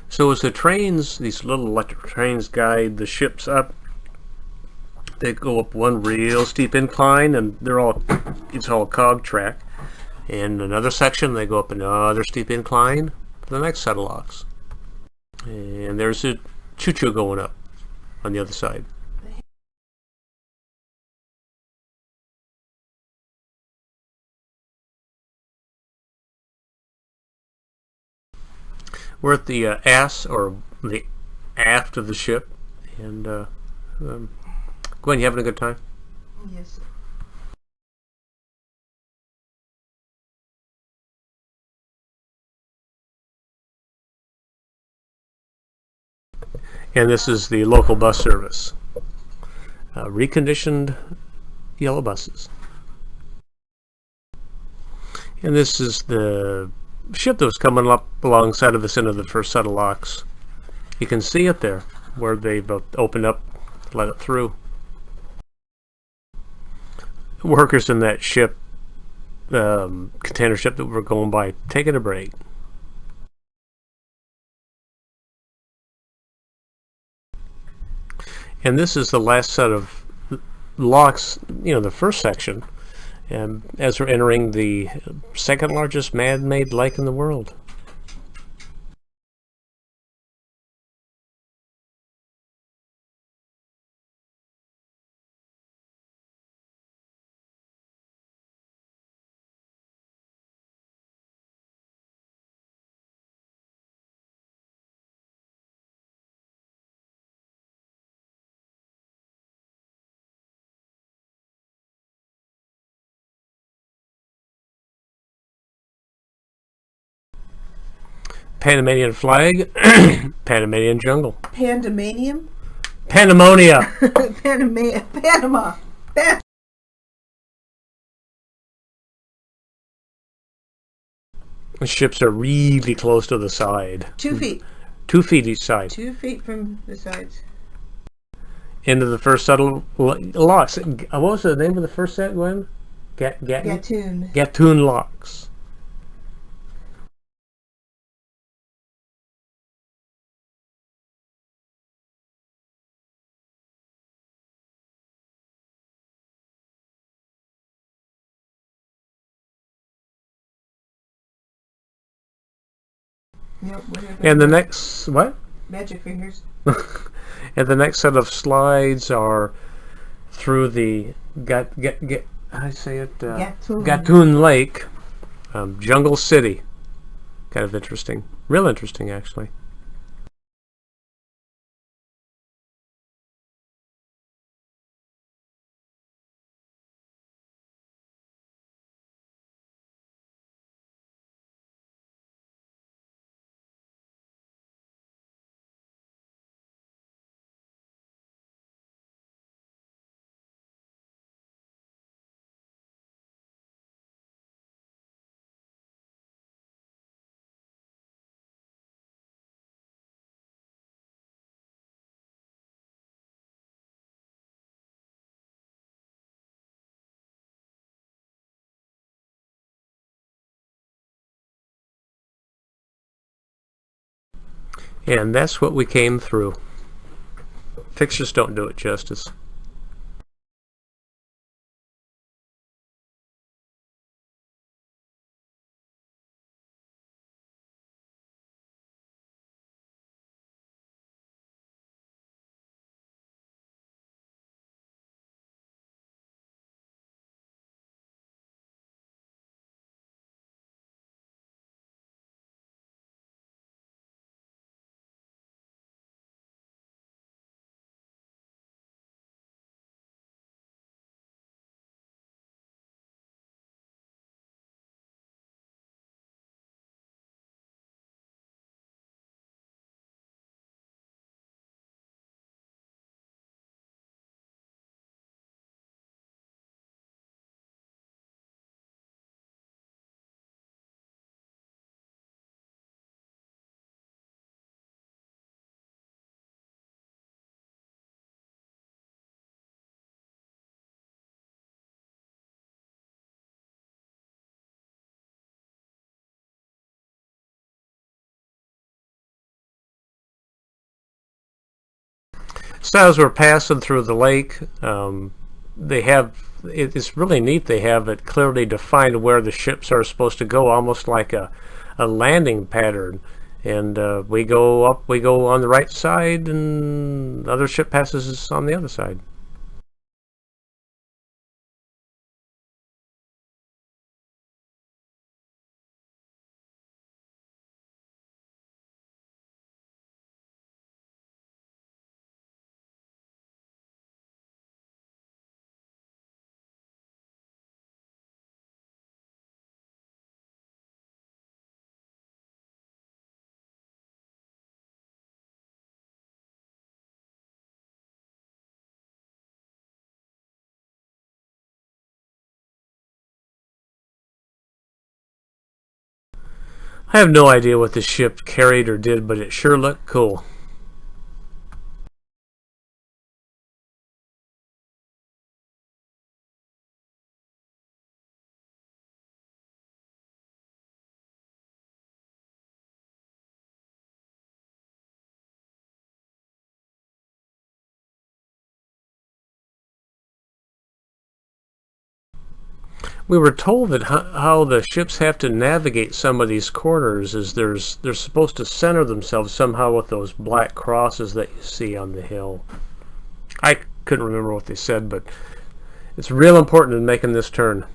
So as the trains, these little electric trains, guide the ships up, they go up one real steep incline, and it's all cog track. And another section, they go up another steep incline to the next set of locks. And there's a choo-choo going up on the other side. We're at the or the aft of the ship, and Gwen, you having a good time? Yes. And this is the local bus service. Reconditioned yellow buses. And this is the ship that was coming up alongside of us into the first set of locks. You can see it there, where they've opened up, let it through. Workers in that ship, container ship that we're going by, taking a break. And this is the last set of locks, the first section, as we're entering the second largest man-made lake in the world. Panamanian flag, Panamanian jungle. Pandemanium? Pandemonia. Panama. The ships are really close to the side. 2 feet. 2 feet each side. 2 feet from the sides. Into the first set of locks. What was the name of the first set, Gwen? Gatun. Gatun locks. Yep, And the next what? Magic fingers. And the next set of slides are through the I say it Gatun Lake, Jungle City. Kind of interesting, real interesting actually. And that's what we came through. Pictures don't do it justice. So as we're passing through the lake, they have it's really neat. They have it clearly defined where the ships are supposed to go, almost like a landing pattern. And we go up, we go on the right side, and the other ship passes us on the other side. I have no idea what the ship carried or did, but it sure looked cool. We were told that how the ships have to navigate some of these corners is they're supposed to center themselves somehow with those black crosses that you see on the hill. I couldn't remember what they said, but it's real important in making this turn.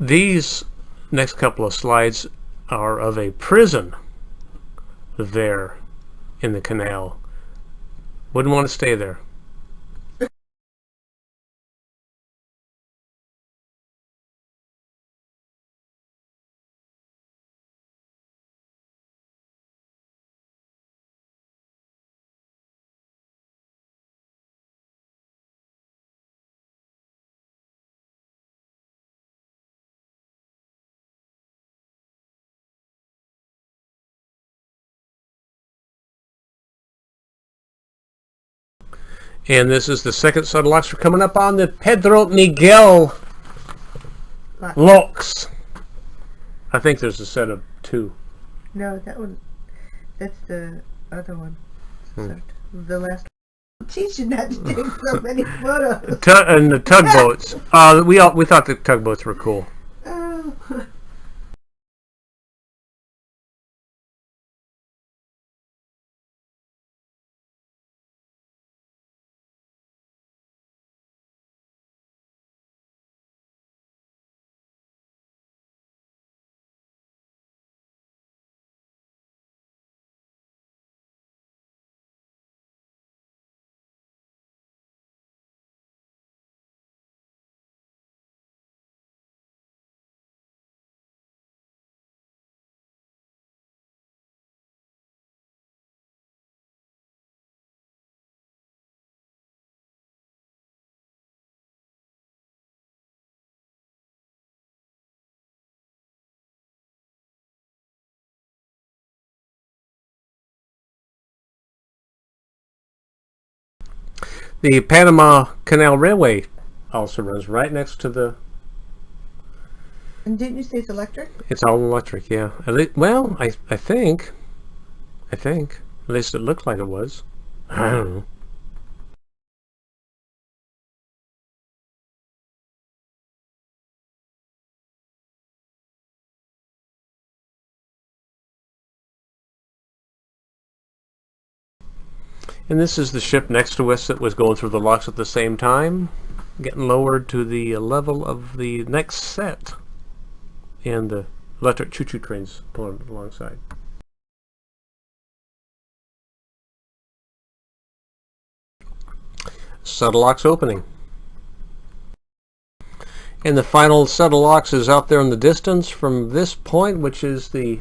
These next couple of slides are of a prison there in the canal. Wouldn't want to stay there. And this is the second set of locks. We're coming up on the Pedro Miguel locks. I think there's a set of 2. No, that one. That's the other one. So, the last one. Teach you not to take so many photos. And the tugboats. We thought the tugboats were cool. Oh. The Panama Canal Railway also runs right next to the... And didn't you say it's electric? It's all electric, yeah. Well, I think. At least it looked like it was. I don't know. And this is the ship next to us that was going through the locks at the same time, getting lowered to the level of the next set. And the electric choo-choo trains pulling alongside. Set of locks opening. And the final set of locks is out there in the distance from this point, which is the...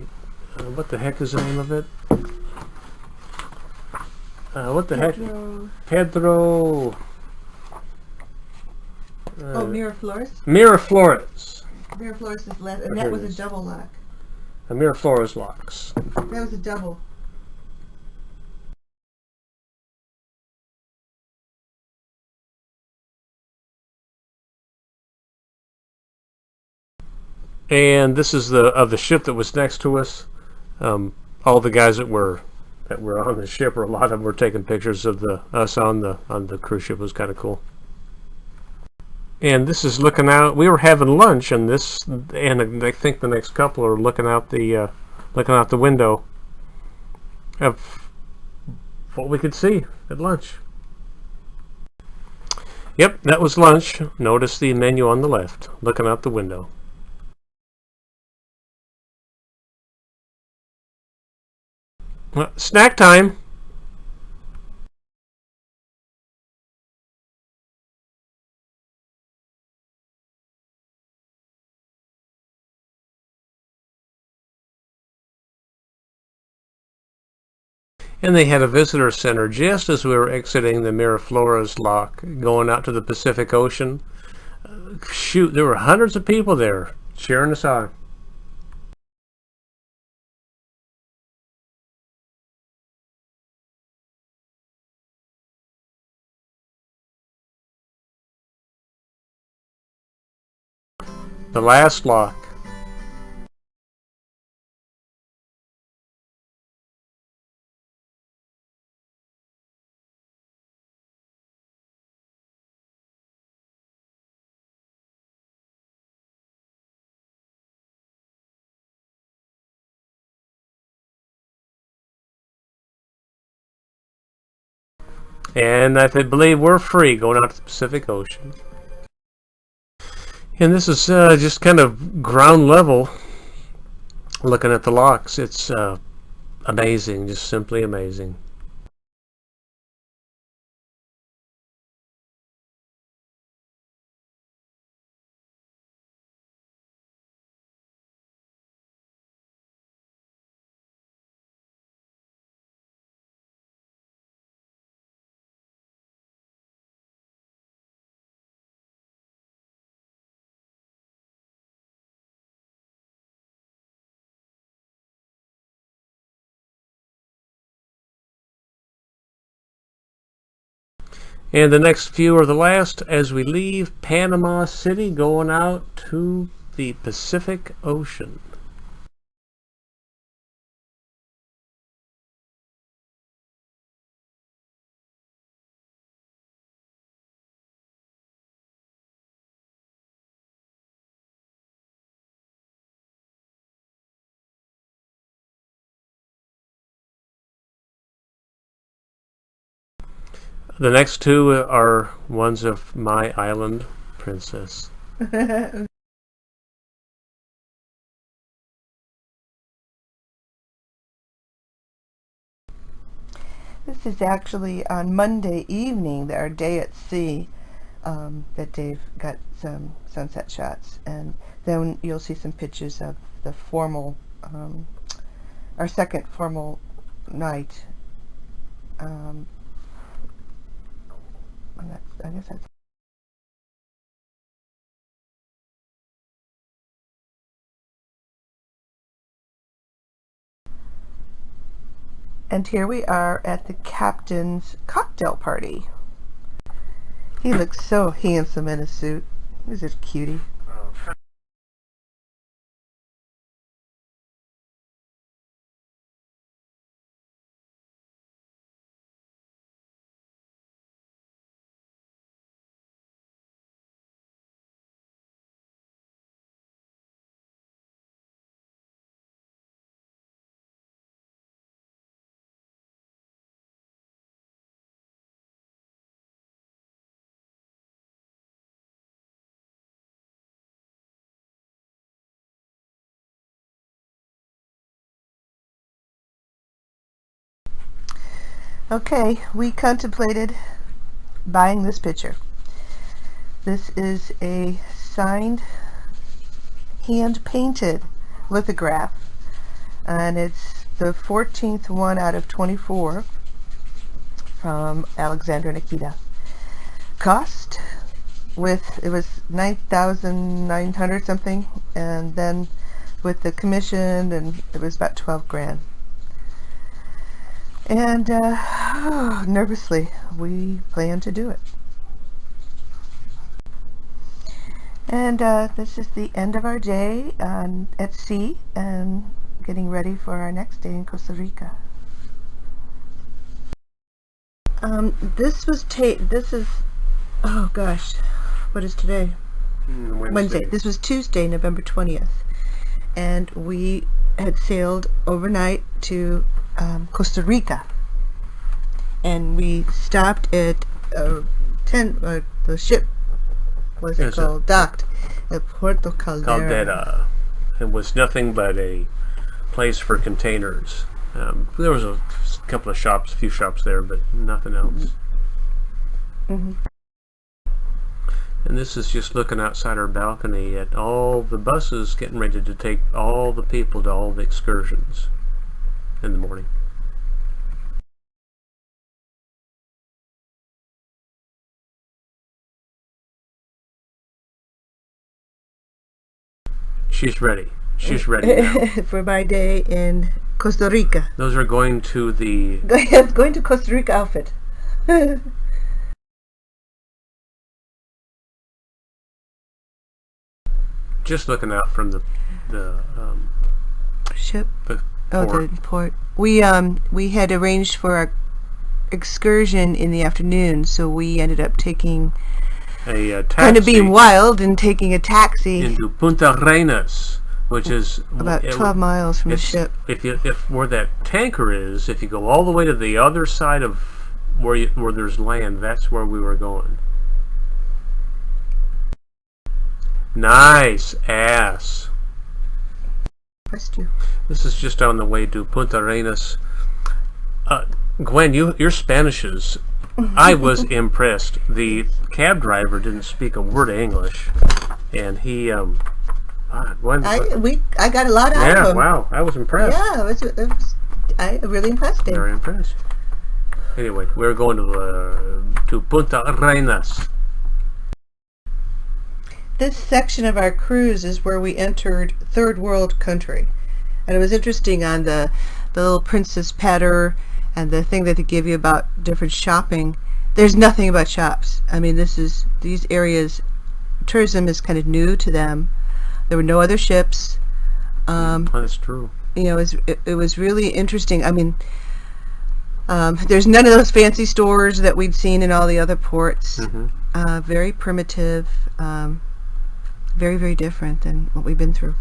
what the heck is the name of it? What the heck? Pedro... Miraflores? Miraflores. Miraflores is left, and that was a double lock. The Miraflores locks. That was a double. And this is the ship that was next to us. All the guys that were on the ship, or a lot of them, were taking pictures of us on the cruise ship. It was kind of cool. And this is looking out. We were having lunch, and I think the next couple are looking out the window of what we could see at lunch. Yep, that was lunch. Notice the menu on the left, looking out the window. Snack time. And they had a visitor center just as we were exiting the Miraflores lock, going out to the Pacific Ocean. Shoot, there were hundreds of people there cheering us on. The last lock. And I believe we're free going out to the Pacific Ocean. And this is just kind of ground level. Looking at the locks, it's amazing, just simply amazing. And the next few are the last as we leave Panama City going out to the Pacific Ocean. The next two are ones of my island princess. This is actually on Monday evening, our day at sea, that Dave got some sunset shots. And then you'll see some pictures of the formal, our second formal night. I guess that's. And here we are at the captain's cocktail party. He looks so handsome in a suit. He's a cutie. Okay, we contemplated buying this picture. This is a signed, hand-painted lithograph, and it's the 14th one out of 24 from Alexandra Nikita. Cost it was 9,900 something, and then with the commission, and it was about 12 grand. And nervously, we plan to do it. And this is the end of our day at sea, and getting ready for our next day in Costa Rica. This is, oh gosh, what is today? Wednesday. This was Tuesday, November 20th. And we had sailed overnight to Costa Rica, and we stopped at the ship, what's it called, docked at Puerto Caldera. It was nothing but a place for containers. There was a couple of shops, a few shops there, but nothing else. Mm-hmm. And this is just looking outside our balcony at all the buses getting ready to take all the people to all the excursions in the morning. She's ready. She's ready now. For my day in Costa Rica. Those are going to the... going to Costa Rica outfit. Just looking out from the ship. The port. We had arranged for our excursion in the afternoon, so we ended up taking a taxi, kind of being wild and taking a taxi into Punta Arenas, which is about 12 miles from the ship. If where that tanker is, if you go all the way to the other side of where there's land, that's where we were going. Nice ass. Pressed you. This is just on the way to Punta Arenas. Gwen, your Spanish is... I was impressed. The cab driver didn't speak a word of English, and he Gwen, I got a lot out of him. Wow, I was impressed. Yeah, I really impressed him. Very impressed. Anyway, we're going to Punta Arenas. This section of our cruise is where we entered third world country, and it was interesting on the little Princess Patter and the thing that they give you about different shopping. There's nothing about shops. I mean, these areas, tourism is kind of new to them. There were no other ships. That's true. You know, it was really interesting. I mean, there's none of those fancy stores that we'd seen in all the other ports. Very primitive, very, very different than what we've been through.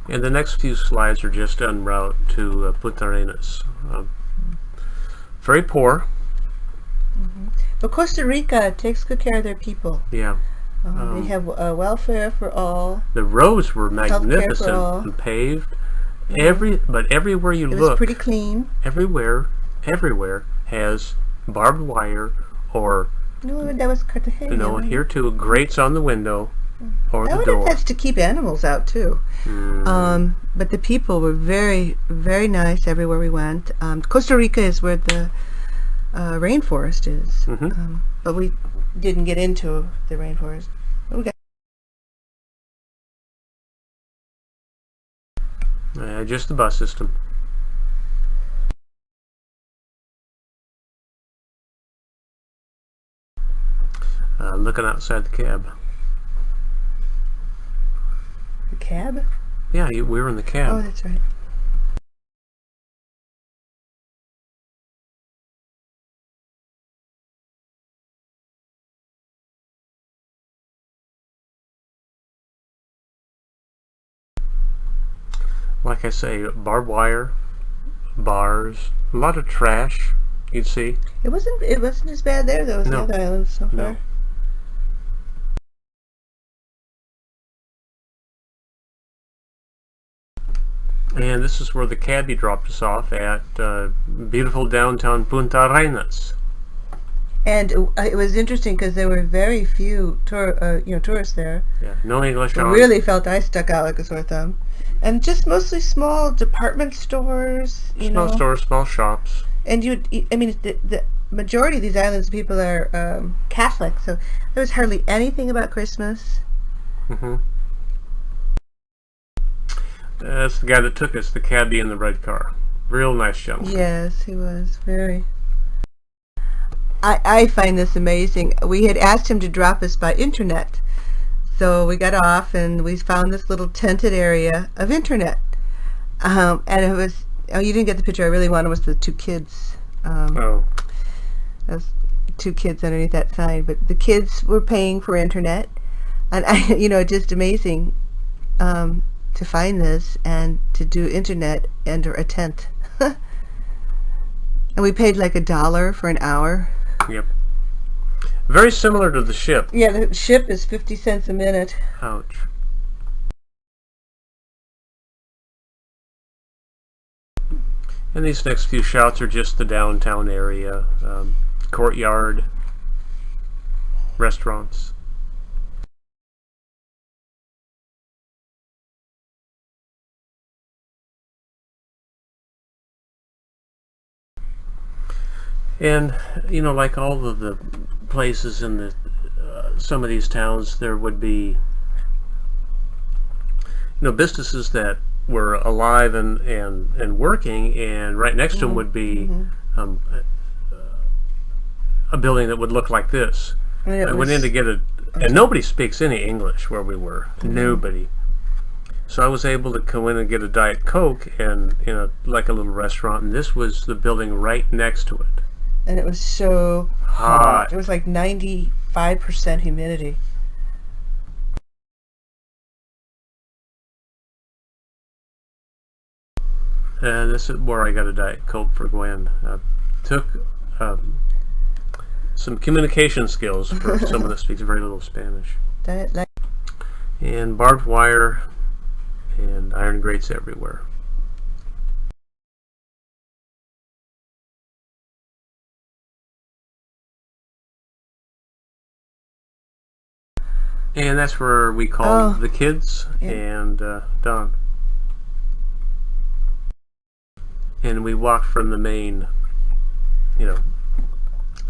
And the next few slides are just en route to Punta Arenas. Very poor. But Costa Rica takes good care of their people. Yeah. They have welfare for all. The roads were Healthcare for magnificent all. and paved. But everywhere you It was look, pretty clean. everywhere has barbed wire or, No, that was Cartagena. you know, here too, grates on the window or I the wonder if door. that's to keep animals out too. But the people were very, very nice everywhere we went. Costa Rica is where the rainforest is, but we didn't get into the rainforest. We got Just the bus system. Looking outside the cab. the cab. Yeah, we were in the cab. Oh, that's right. Like I say, barbed wire, bars, a lot of trash. You'd see. It wasn't as bad there though as No. the other islands so far. No. And this is where the cabbie dropped us off at beautiful downtown Punta Arenas. And it was interesting because there were very few tourists there. Yeah, no English I on. really felt I stuck out like a sore thumb. And just mostly small department stores, Small stores, small shops. And I mean, the majority of these islands people are Catholic, so there was hardly anything about Christmas. That's the guy that took us, the cabbie in the red car. Real nice gentleman. Yes, he was very. I find this amazing. We had asked him to drop us by internet. So we got off and we found this little tented area of internet. And it was, you didn't get the picture I really wanted, was the two kids. Those two kids underneath that sign. But the kids were paying for internet. And just amazing to find this and to do internet under a tent. And we paid like $1 for an hour. Yep. Very similar to the ship. Yeah, the ship is 50 cents a minute. Ouch. And these next few shots are just the downtown area, courtyard, restaurants. And, like all of the places in some of these towns, there would be, businesses that were alive and working, and right next to them would be a building that would look like this. I went in to get and nobody speaks any English where we were. Nobody. So I was able to go in and get a Diet Coke and like a little restaurant, and this was the building right next to it. And it was so hot. It was like 95% humidity. And this is where I got a Diet Coke for Gwen. Took some communication skills for someone that speaks very little Spanish. Like and barbed wire and iron grates everywhere. And that's where we called the kids and Don. And we walked from the main,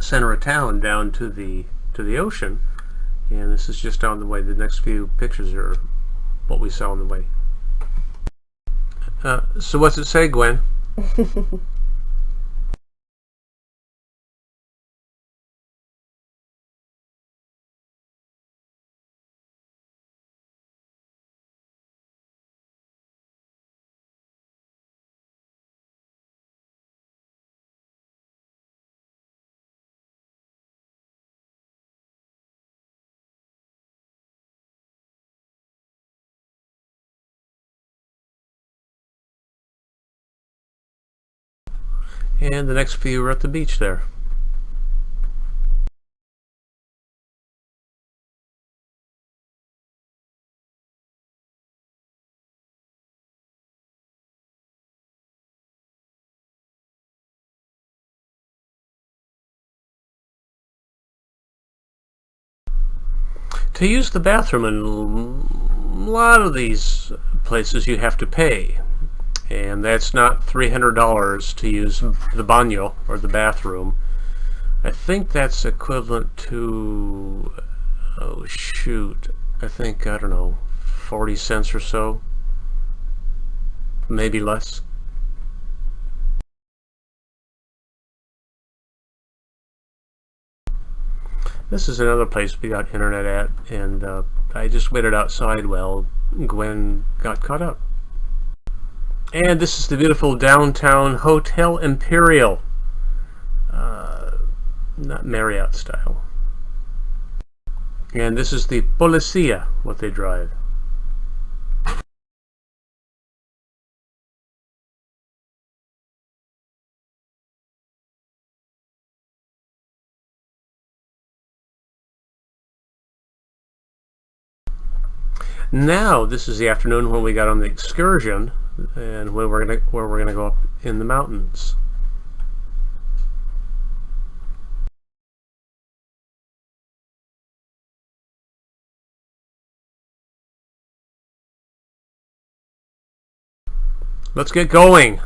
center of town down to the ocean. And this is just on the way. The next few pictures are what we saw on the way. So what's it say, Gwen? And the next few are at the beach there. To use the bathroom in a lot of these places you have to pay. And that's not $300 to use the baño or the bathroom. I think that's equivalent to, oh shoot, I don't know, 40 cents or so, maybe less. This is another place we got internet at, and I just waited outside while Gwen got caught up. And this is the beautiful downtown Hotel Imperial. Not Marriott style. And this is the Policia, what they drive. Now, this is the afternoon when we got on the excursion, and where we're gonna go up in the mountains. Let's get going.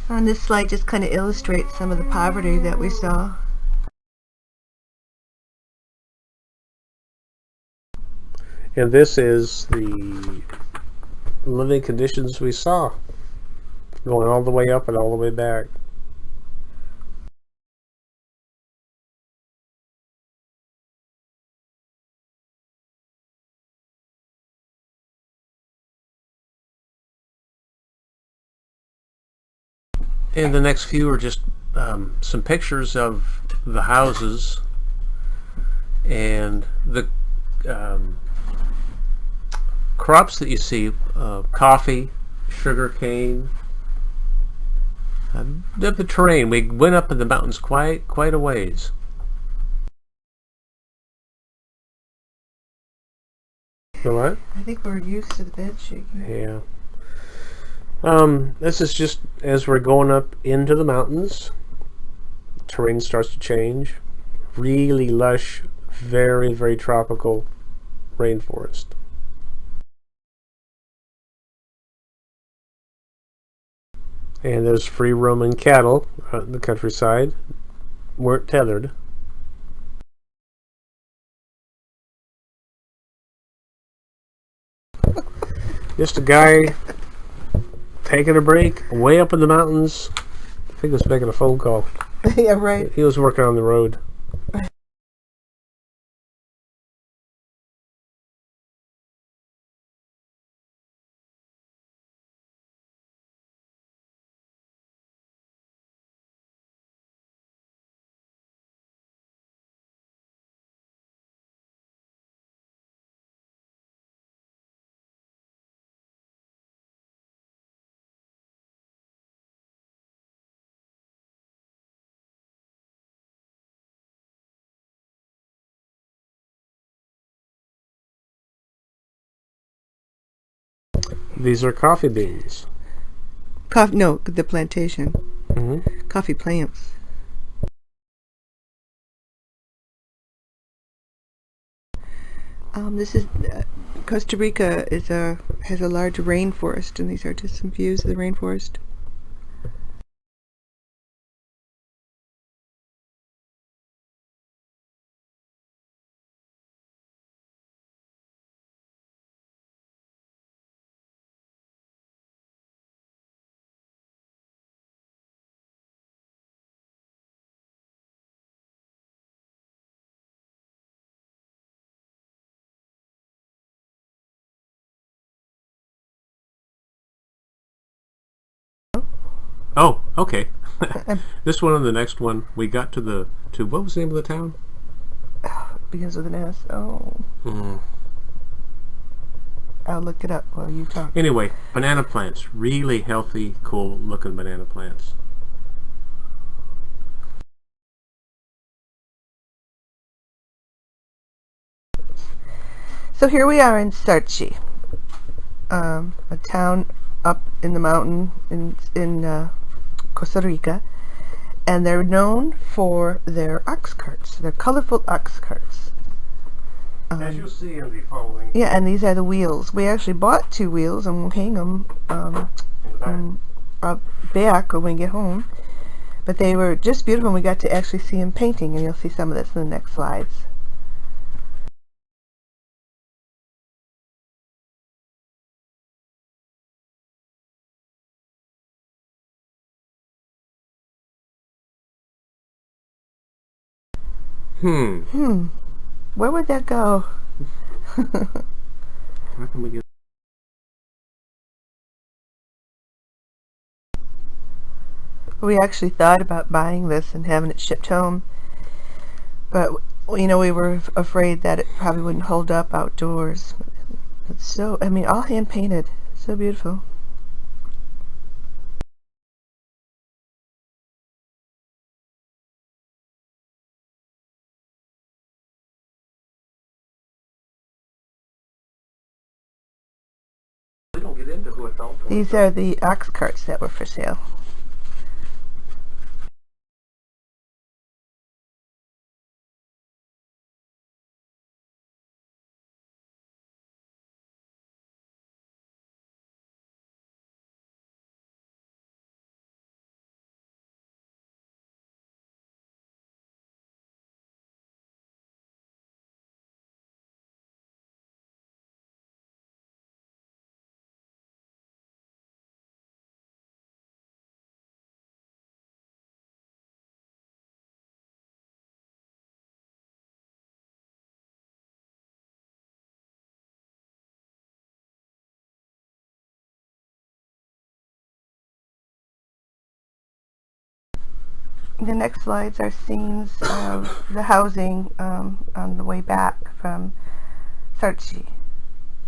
on this slide just kind of illustrates some of the poverty that we saw. And this is the living conditions we saw, going all the way up and all the way back. And the next few are just some pictures of the houses and the crops that you see, coffee, sugar cane, the terrain. We went up in the mountains quite a ways. You know what? I think we're used to the bed shaking. Yeah. This is just as we're going up into the mountains, terrain starts to change. Really lush, very tropical rainforest. And there's free roaming cattle out in the countryside. Weren't tethered. Just a guy taking a break way up in the mountains. I think he was making a phone call. Yeah, right. He was working on the road. These are coffee beans. No, the plantation. Mm-hmm. Coffee plants. This is Costa Rica has a large rainforest, and these are just some views of the rainforest. Oh, okay. This one and the next one, we got to what was the name of the town? Begins with an S. Oh. Mm. I'll look it up while you talk. Anyway, banana plants. Really healthy, cool looking banana plants. So here we are in Sarchi, a town up in the mountain in Costa Rica, and they're known for their ox carts, their colorful ox carts. As you'll see in the following. Yeah, and these are the wheels. We actually bought 2 wheels, and we'll hang them back when we get home. But they were just beautiful, and we got to actually see them painting, and you'll see some of this in the next slides. Where would that go? How can we get? We actually thought about buying this and having it shipped home, but we were afraid that it probably wouldn't hold up outdoors. It's so, all hand painted, so beautiful. We don't get into who it's all. These are the ox carts that were for sale. The next slides are scenes of the housing on the way back from Sarchi.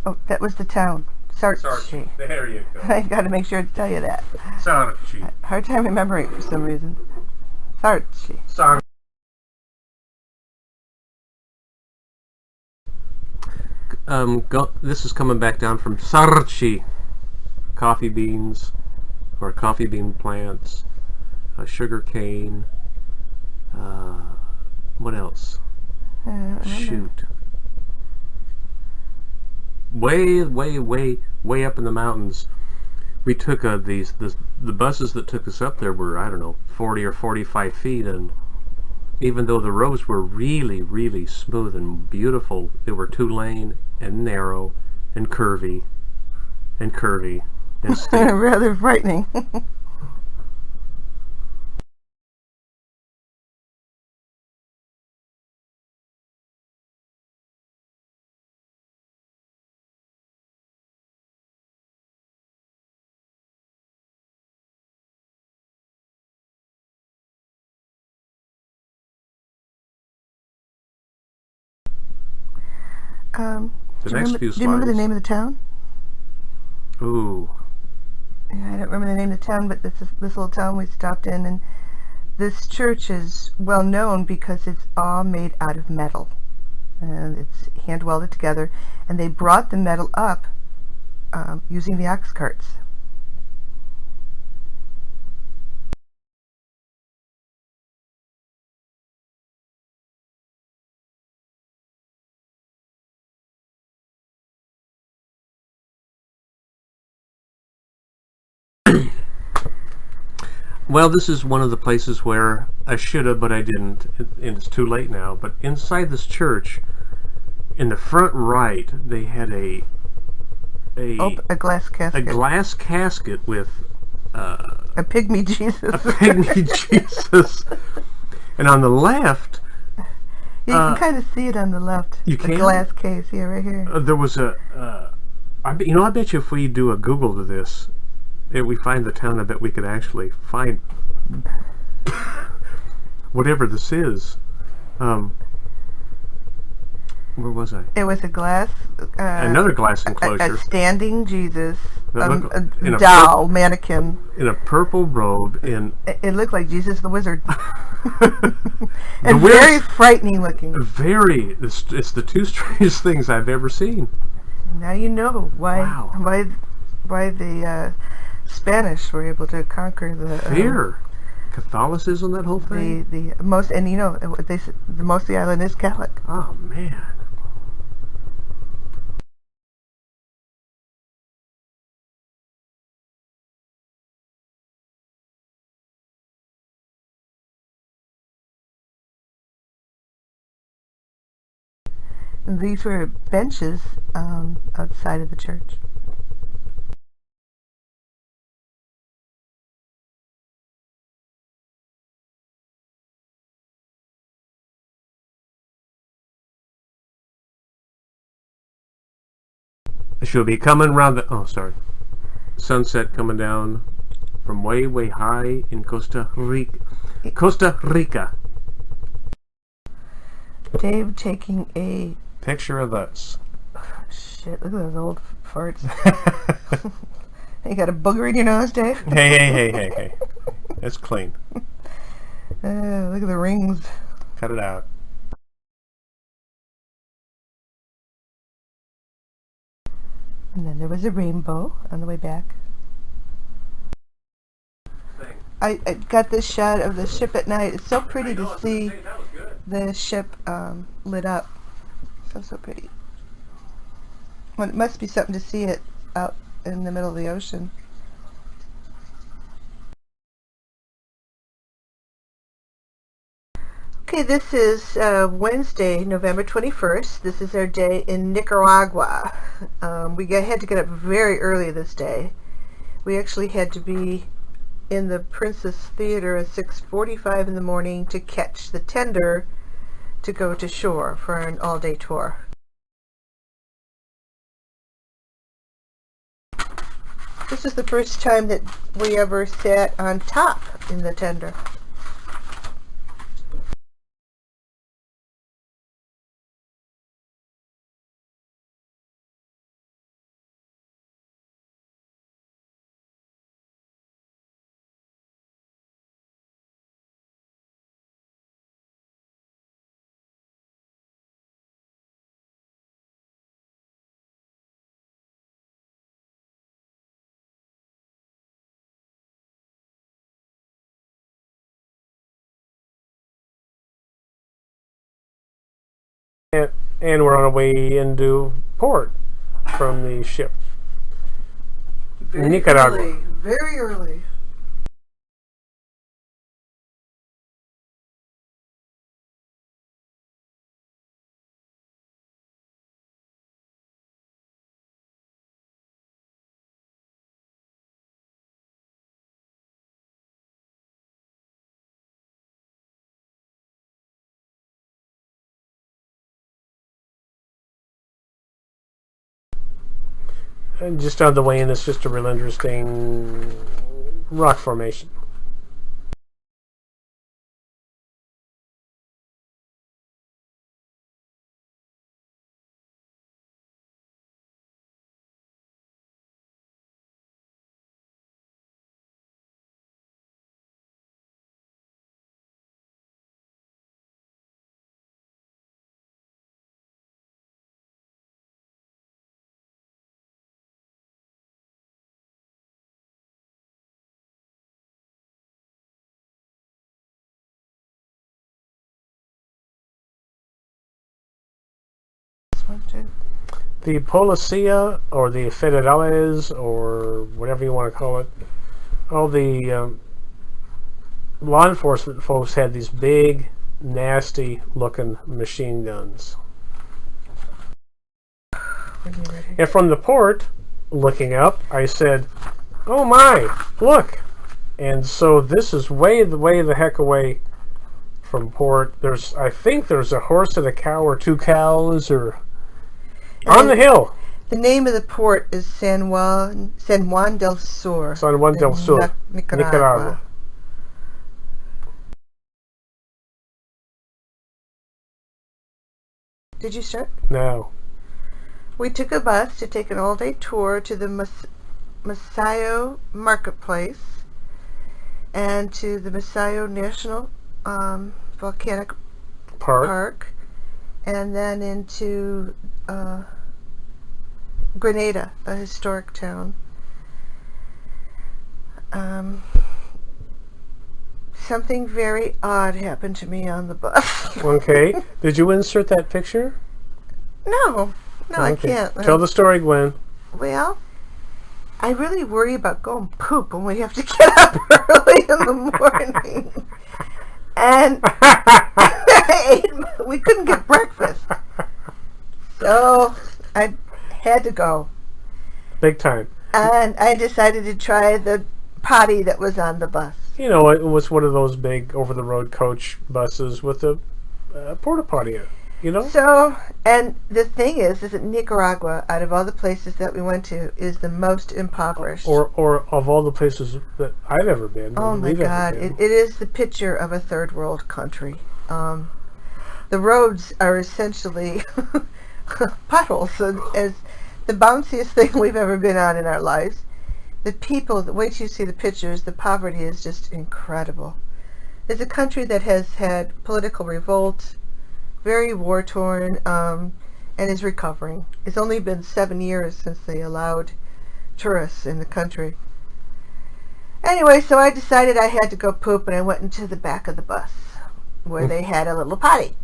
Oh, that was the town. Sarchi. There you go. I got to make sure to tell you that. Sarchi. Hard time remembering it for some reason. Sarchi. Sarchi. This is coming back down from Sarchi. Coffee beans, or coffee bean plants, sugar cane. What else? Shoot. Way up in the mountains. We took the buses that took us up there were, I don't know, 40 or 45 feet, and even though the roads were really smooth and beautiful, they were 2-lane and narrow and curvy and steep. Rather frightening. The next few slides. Do you remember the name of the town? Ooh. Yeah, I don't remember the name of the town, but this little town we stopped in, and this church is well known because it's all made out of metal, and it's hand welded together. And they brought the metal up using the ox carts. Well, this is one of the places where I should have, but I didn't. And it's too late now. But inside this church, in the front right, they had a glass casket. a glass casket with A pygmy Jesus. a pygmy Jesus. And on the left, You can kind of see it on the left. You the can? glass case, yeah, right here. there was I bet you if we do a Google to this, if we find the town, I bet we could actually find whatever this is. Where was I? It was a glass. Another glass enclosure. A standing Jesus. In A doll mannequin. In a purple robe. It looked like Jesus the Wizard. The And very frightening looking. Very. It's the two strangest things I've ever seen. Now you know why. Wow. Why the Spanish were able to conquer the Fear. Catholicism, that whole thing. The most, and the most of the island is Catholic. Oh man. And these were benches outside of the church. She'll be coming around the. Oh, sorry. Sunset coming down from way, way high in Costa Rica. Costa Rica. Dave taking a Picture of us. shit. Look at those old farts. You got a booger in your nose, Dave? Hey. That's clean. Look at the rings. Cut it out. And then there was a rainbow on the way back. I got this shot of the ship at night. It's so pretty to see the ship lit up. So pretty. Well, it must be something to see it out in the middle of the ocean. Okay, this is Wednesday, November 21st. This is our day in Nicaragua. We had to get up very early this day. We actually had to be in the Princess Theater at 6:45 in the morning to catch the tender to go to shore for an all-day tour. This is the first time that we ever sat on top in the tender. And we're on our way into port from the ship. Nicaragua. Very early. And just on the way in, it's just a real interesting rock formation. One, two. The Policia, or the Federales, or whatever you want to call it, all the law enforcement folks had these big, nasty-looking machine guns. And from the port, looking up, I said, "Oh my, look!" And so this is way the heck away from port. I think there's a horse and a cow, or two cows, or on the hill. The name of the port is San Juan del Sur. San Juan del Sur, Nicaragua. Did you start? No. We took a bus to take an all-day tour to the Masayo Marketplace and to the Masayo National Volcanic Park, and then into Grenada, a historic town. Something very odd happened to me on the bus. Okay. Did you insert that picture? No, Okay. I can't. Tell the story, Gwen. Well, I really worry about going poop when we have to get up early in the morning. And we couldn't get breakfast. So I had to go. Big time. And I decided to try the potty that was on the bus. You know, it was one of those big over-the-road coach buses with a porta potty, you know? So, and the thing is that Nicaragua, out of all the places that we went to, is the most impoverished. Or of all the places that I've ever been. Oh my God, it is the picture of a third world country. The roads are essentially potholes, as the bounciest thing we've ever been on in our lives. The people, wait till you see the pictures, the poverty is just incredible. It's a country that has had political revolt, very war-torn, and is recovering. It's only been 7 years since they allowed tourists in the country. Anyway, so I decided I had to go poop, and I went into the back of the bus, where they had a little potty.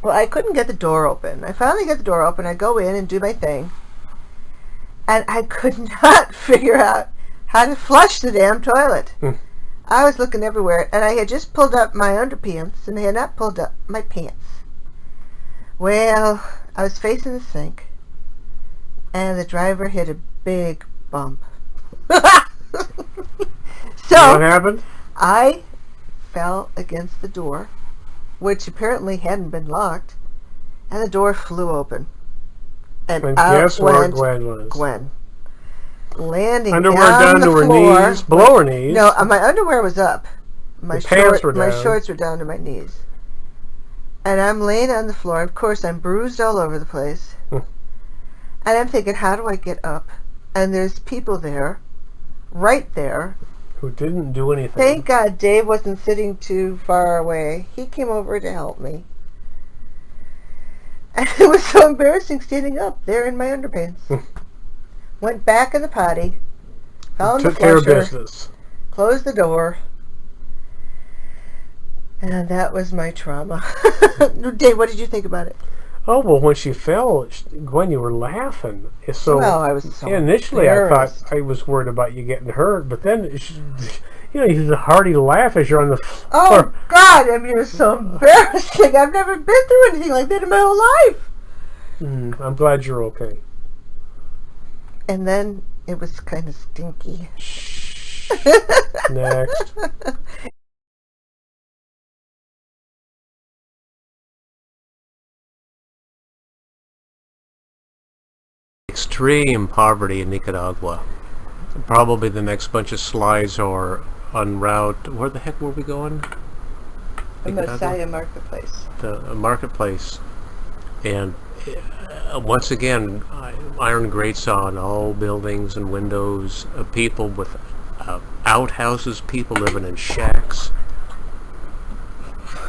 Well, I couldn't get the door open. I finally get the door open, I go in and do my thing, and I could not figure out how to flush the damn toilet. I was looking everywhere, and I had just pulled up my underpants, and I had not pulled up my pants. Well, I was facing the sink, and the driver hit a big bump. So what happened? I fell against the door, which apparently hadn't been locked, and the door flew open. And out guess where went Gwen was? Gwen. Landing Underwear down down to the her floor. knees, below her knees. No, my underwear was up. My pants were down. My shorts were down to my knees. And I'm laying on the floor. Of course, I'm bruised all over the place. And I'm thinking, how do I get up? And there's people there, right there. Who didn't do anything. Thank God Dave wasn't sitting too far away. He came over to help me. And it was so embarrassing standing up there in my underpants. Went back in the potty, found the Took care of flusher, business. closed the door, and that was my trauma. Dave, what did you think about it? Oh, well, when she fell, Gwen, you were laughing. So, Well, I was so initially embarrassed. I thought I was worried about you getting hurt, but then, you know, you had a hearty laugh as you're on the floor. Oh, God, I mean, it was so embarrassing. I've never been through anything like that in my whole life. I'm glad you're okay. And then it was kind of stinky. Next. Extreme poverty in Nicaragua. Probably the next bunch of slides are en route. Where the heck were we going? The Messiah Marketplace. The marketplace. And once again, iron grates on all buildings and windows. People with outhouses. People living in shacks.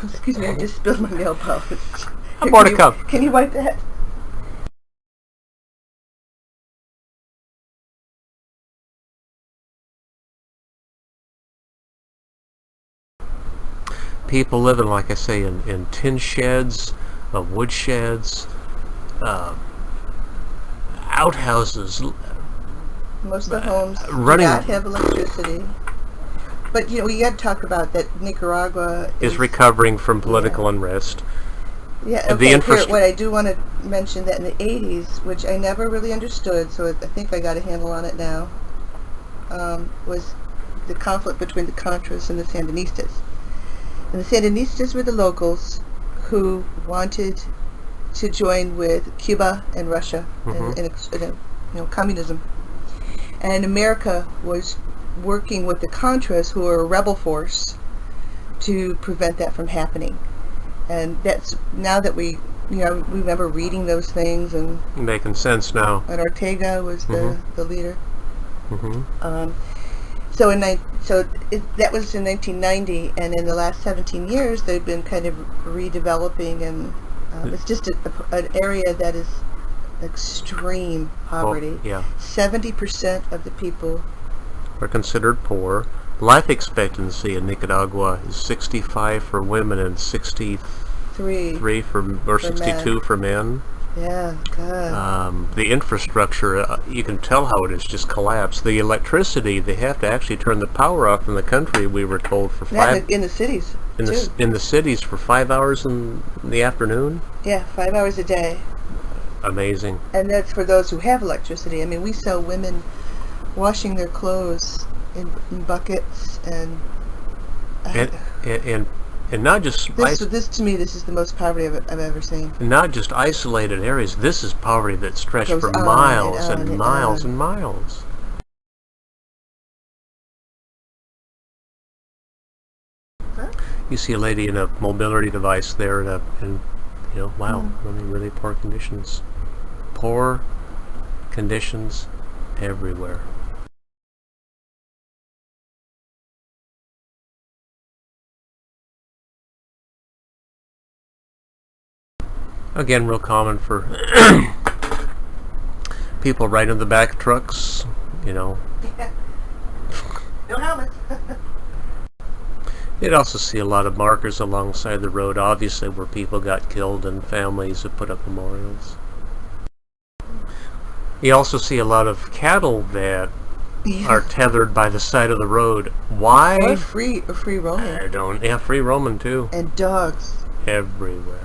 Excuse me, I just spilled my nail polish. I bought a cup. Can you wipe that? People Living, like I say, in tin sheds, wood sheds, uh, outhouses Most of the homes do running not have electricity. But, we got to talk about that Nicaragua is recovering from political yeah. unrest. Yeah, The okay, here, infrastructure. what I do want to mention that in the 80s, which I never really understood, so I think I got a handle on it now, was the conflict between the Contras and the Sandinistas. And the Sandinistas were the locals who wanted to join with Cuba and Russia in communism. And America was working with the Contras, who are a rebel force, to prevent that from happening. And that's, now that we remember reading those things, and Making sense now. and Ortega was the leader. Mm-hmm. That was in 1990, and in the last 17 years, they've been kind of redeveloping, and it's just an area that is extreme poverty. Yeah. 70% of the people Are considered poor. Life expectancy in Nicaragua is 65 for women and 63 or 62 men. for men. Yeah, God. The infrastructure, you can tell how it has just collapsed. The electricity, they have to actually turn the power off in the country, we were told, for In the cities, too. in the cities for 5 hours in the afternoon. Yeah, 5 hours a day. Amazing. And that's for those who have electricity. I mean, we saw women washing their clothes in buckets, and not just this to me, this is the most poverty I've ever seen. not just isolated areas. This is poverty that stretched Goes for on miles and and on and miles on. and miles. Huh? You see a lady in a mobility device there, and wow, I mean, really poor conditions. Poor conditions everywhere. Again, real common for people riding in the back of trucks, Yeah. No helmets. You'd also see a lot of markers alongside the road, obviously, where people got killed and families have put up memorials. You also see a lot of cattle that are tethered by the side of the road. Why? Or free roaming. I don't. Yeah, free roaming too. And dogs. Everywhere.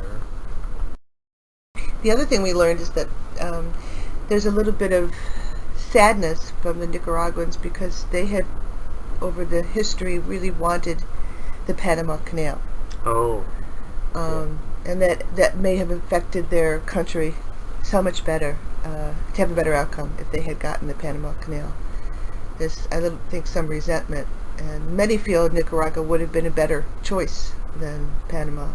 The other thing we learned is that there's a little bit of sadness from the Nicaraguans, because they had, over the history, really wanted the Panama Canal. Oh. And that may have affected their country so much better, to have a better outcome if they had gotten the Panama Canal. There's, I think, some resentment, and many feel Nicaragua would have been a better choice than Panama.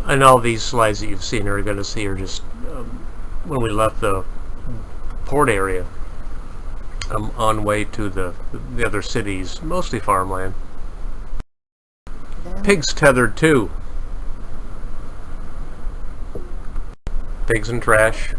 And all these slides that you've seen are going to see are just when we left the port area, on way to the other cities, mostly farmland. Yeah. Pigs tethered too. Pigs and trash.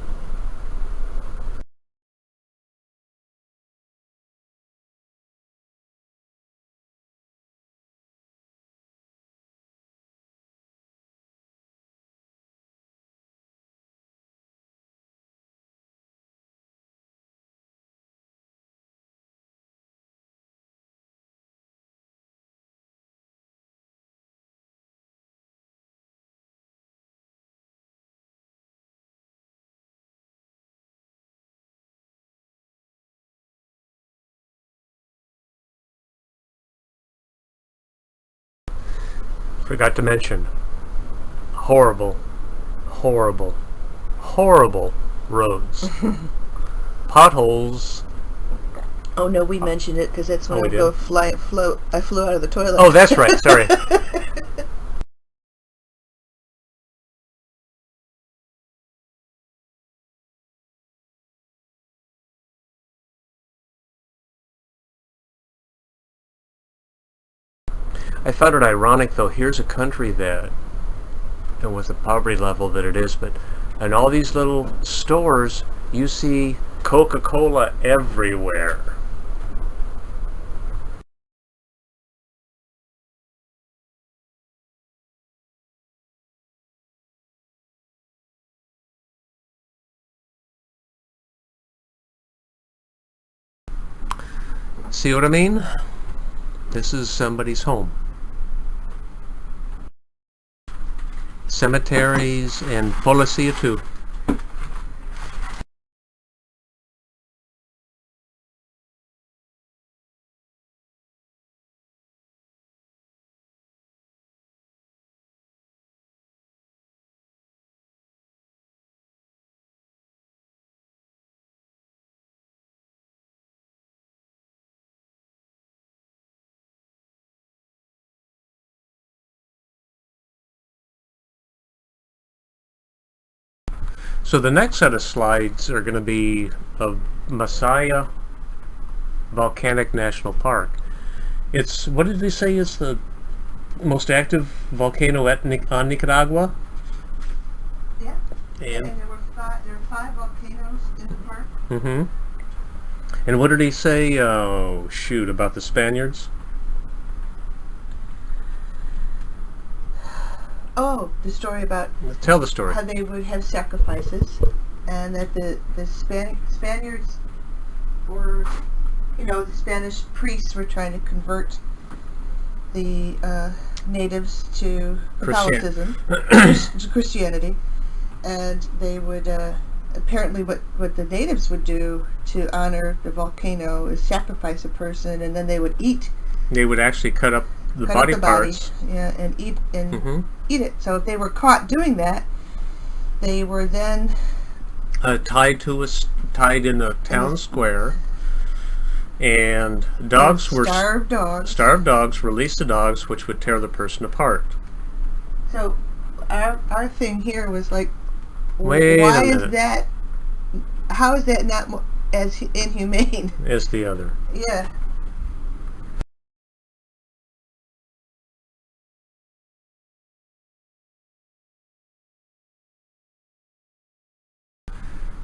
Forgot to mention, horrible, horrible, horrible roads. Potholes. Oh no, we mentioned it because that's when we I did? I flew out of the toilet. Oh, that's right. Sorry. I found it ironic, though. Here's a country that and with the poverty level that it is. But in all these little stores, you see Coca-Cola everywhere. See what I mean? This is somebody's home. Cemeteries and Policia too. So the next set of slides are going to be of Masaya Volcanic National Park. It's, what did they say is the most active volcano on Nicaragua? Yeah. And there were five volcanoes in the park. mm-hmm. And what did he say? Oh, shoot, about the Spaniards? Oh, the story about Tell the story. how they would have sacrifices, and that the Spaniards were, the Spanish priests were trying to convert the natives to Catholicism, to Christianity, and they would apparently what the natives would do to honor the volcano is sacrifice a person, and then they would eat. They would actually cut up the body parts. Yeah, and eat Mm-hmm. eat it. So if they were caught doing that, they were then tied in a town square, and dogs were starved dogs. Starved dogs released the dogs, which would tear the person apart. So our thing here was like, Wait why a is minute. that? How is that not as inhumane as the other? Yeah.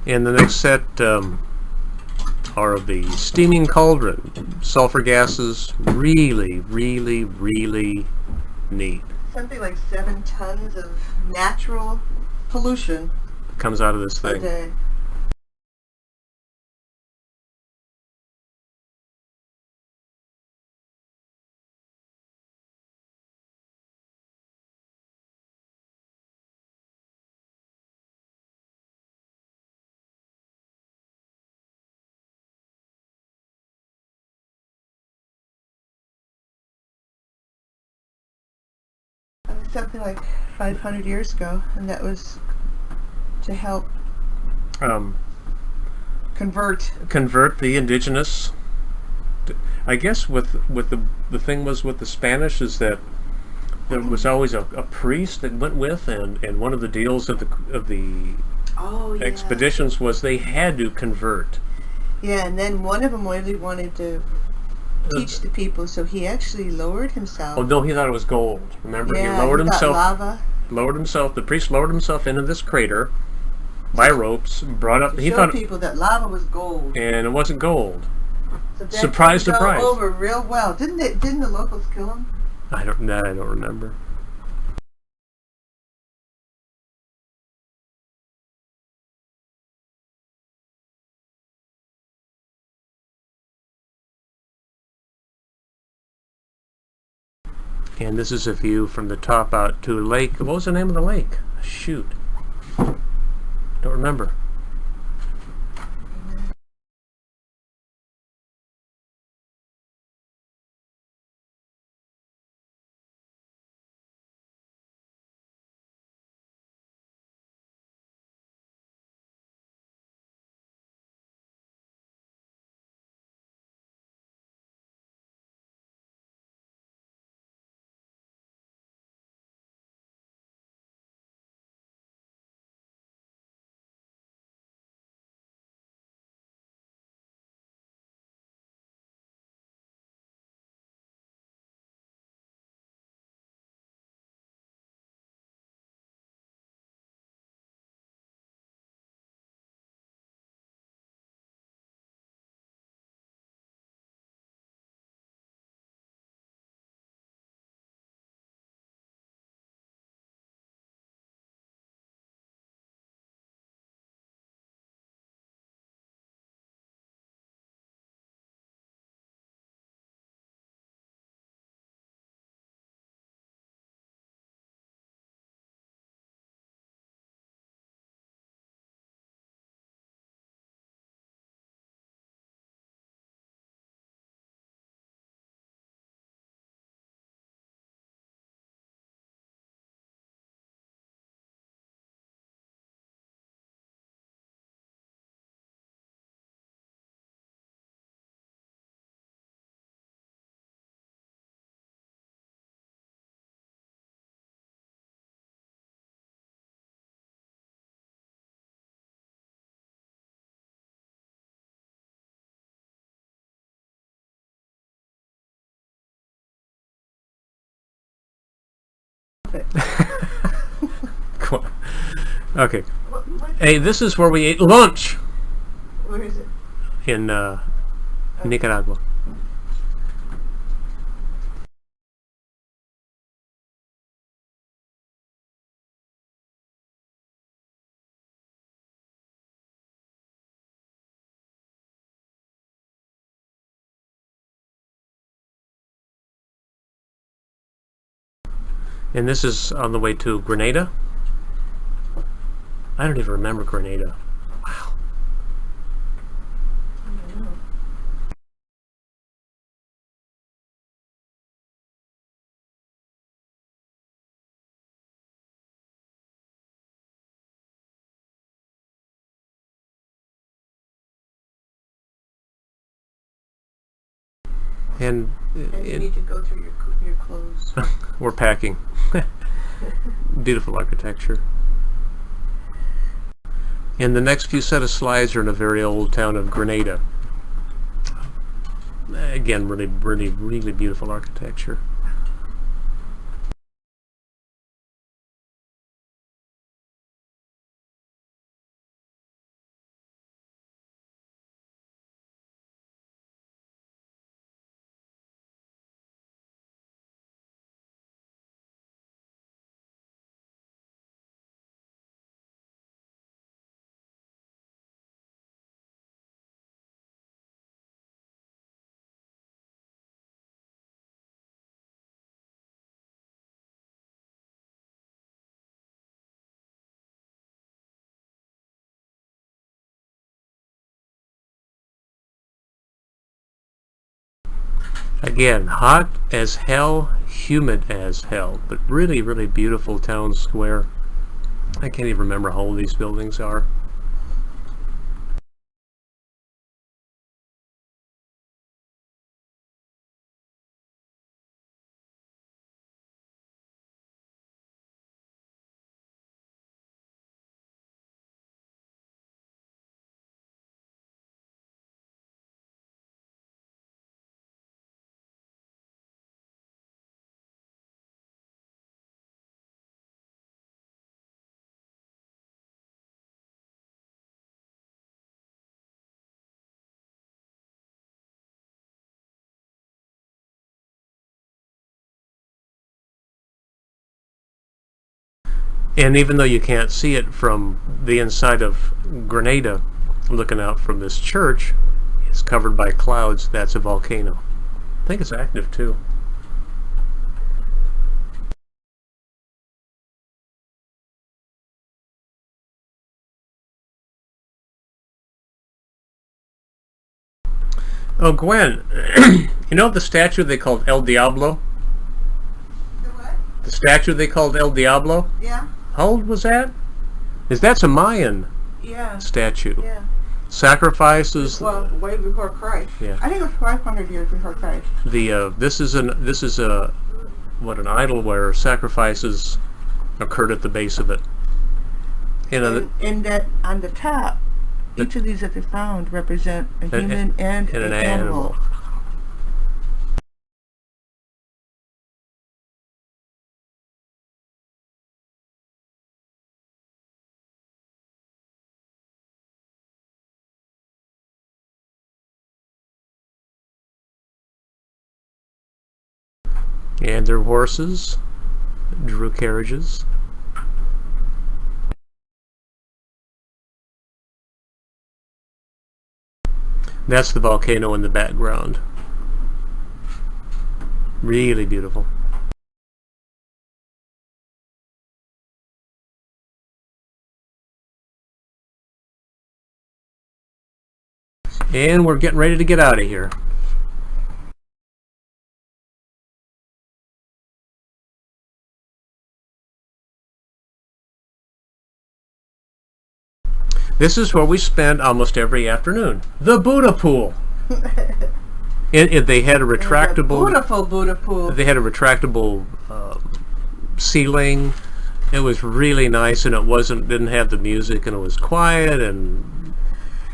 And the next set are the steaming cauldron. Sulfur gases, really, really, really neat. Something like 7 tons of natural pollution Comes out of this a thing. day. Something like 500 years ago, and that was to help convert the indigenous. I guess with the thing was with the Spanish is that there was always a priest that went with, and one of the deals of the expeditions was they had to convert. Yeah, and then one of them really wanted to teach the people, so he actually lowered himself. Oh no, he thought it was gold. Remember, Yeah, he lowered he thought himself. lava. Lowered himself. The priest lowered himself into this crater by ropes. Brought up. To He show thought people that lava was gold. and it wasn't gold. So that Surprise, didn't surprise. Go over real well, didn't it? Didn't the locals kill him? I don't remember. And this is a view from the top out to a lake. What was the name of the lake? Shoot. Don't remember. Okay. Hey, this is where we ate lunch Where is it? in Nicaragua. And this is on the way to Grenada. I don't even remember Grenada. Wow. And And you need to go through your clothes. we're packing. Beautiful architecture. And the next few set of slides are in a very old town of Grenada. Again, really, really, really beautiful architecture. Again, hot as hell, humid as hell, but really, really beautiful town square. I can't even remember how old these buildings are. And even though you can't see it from the inside of Grenada, looking out from this church, it's covered by clouds. That's a volcano. I think it's active too. Oh, Gwen, you know the statue they called El Diablo? The what? The statue they called El Diablo? Yeah. How old was that? That's a Mayan Yeah. statue. Yeah. Sacrifices. Well, way before Christ. Yeah. I think it was 500 years before Christ. This is a what, an idol where sacrifices occurred at the base of it. You know, And that on the top, each of these that they found represent a human and an animal. and their horses drew carriages. That's the volcano in the background. Really beautiful. And we're getting ready to get out of here. This is where we spend almost every afternoon. The Buddha pool. They had a retractable. Beautiful Buddha pool. They had a retractable ceiling. It was really nice, and didn't have the music, and it was quiet, and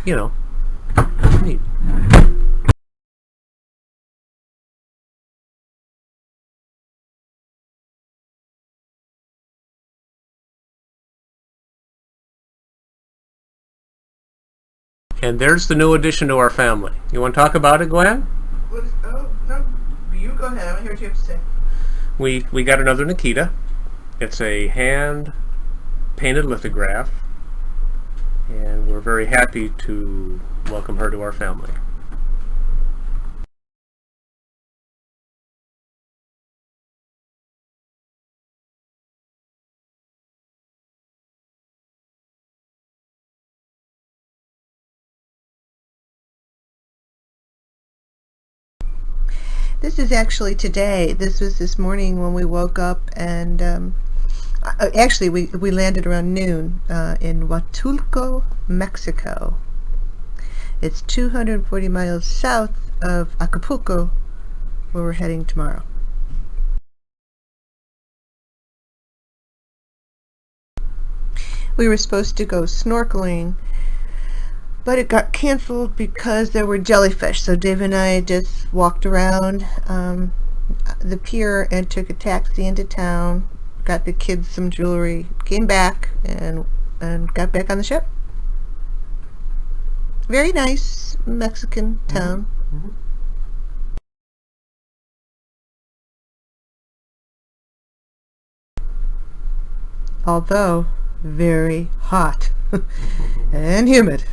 neat. And there's the new addition to our family. You want to talk about it, Gwen? Oh, no. You go ahead. I want to hear what you have to say. We got another Nikita. It's a hand-painted lithograph. And we're very happy to welcome her to our family. This is actually today. This was this morning when we woke up, and actually we landed around noon in Huatulco, Mexico. It's 240 miles south of Acapulco, where we're heading tomorrow. We were supposed to go snorkeling, but it got canceled because there were jellyfish. So Dave and I just walked around the pier and took a taxi into town, got the kids some jewelry, came back, and got back on the ship. Very nice Mexican town. Mm-hmm. Although very hot and humid.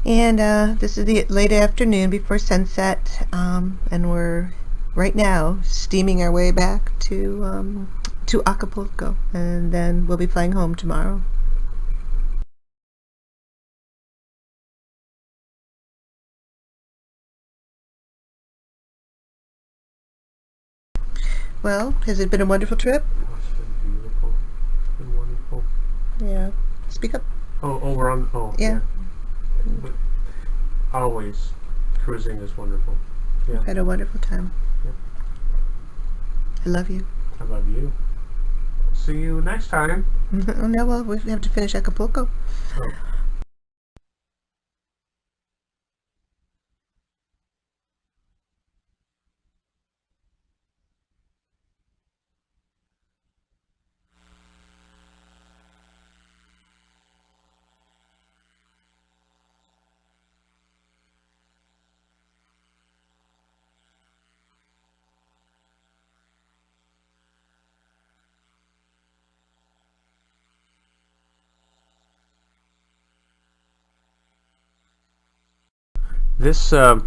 And this is the late afternoon before sunset, and we're right now steaming our way back to Acapulco, and then we'll be flying home tomorrow. Well, has it been a wonderful trip? It's been beautiful. It's been wonderful. Yeah. Speak up. Oh, we're on. Oh, Yeah. But always, cruising is wonderful. Yeah. Had a wonderful time. Yep. I love you. I love you. See you next time. Oh, no, well, we have to finish Acapulco. Oh. This kind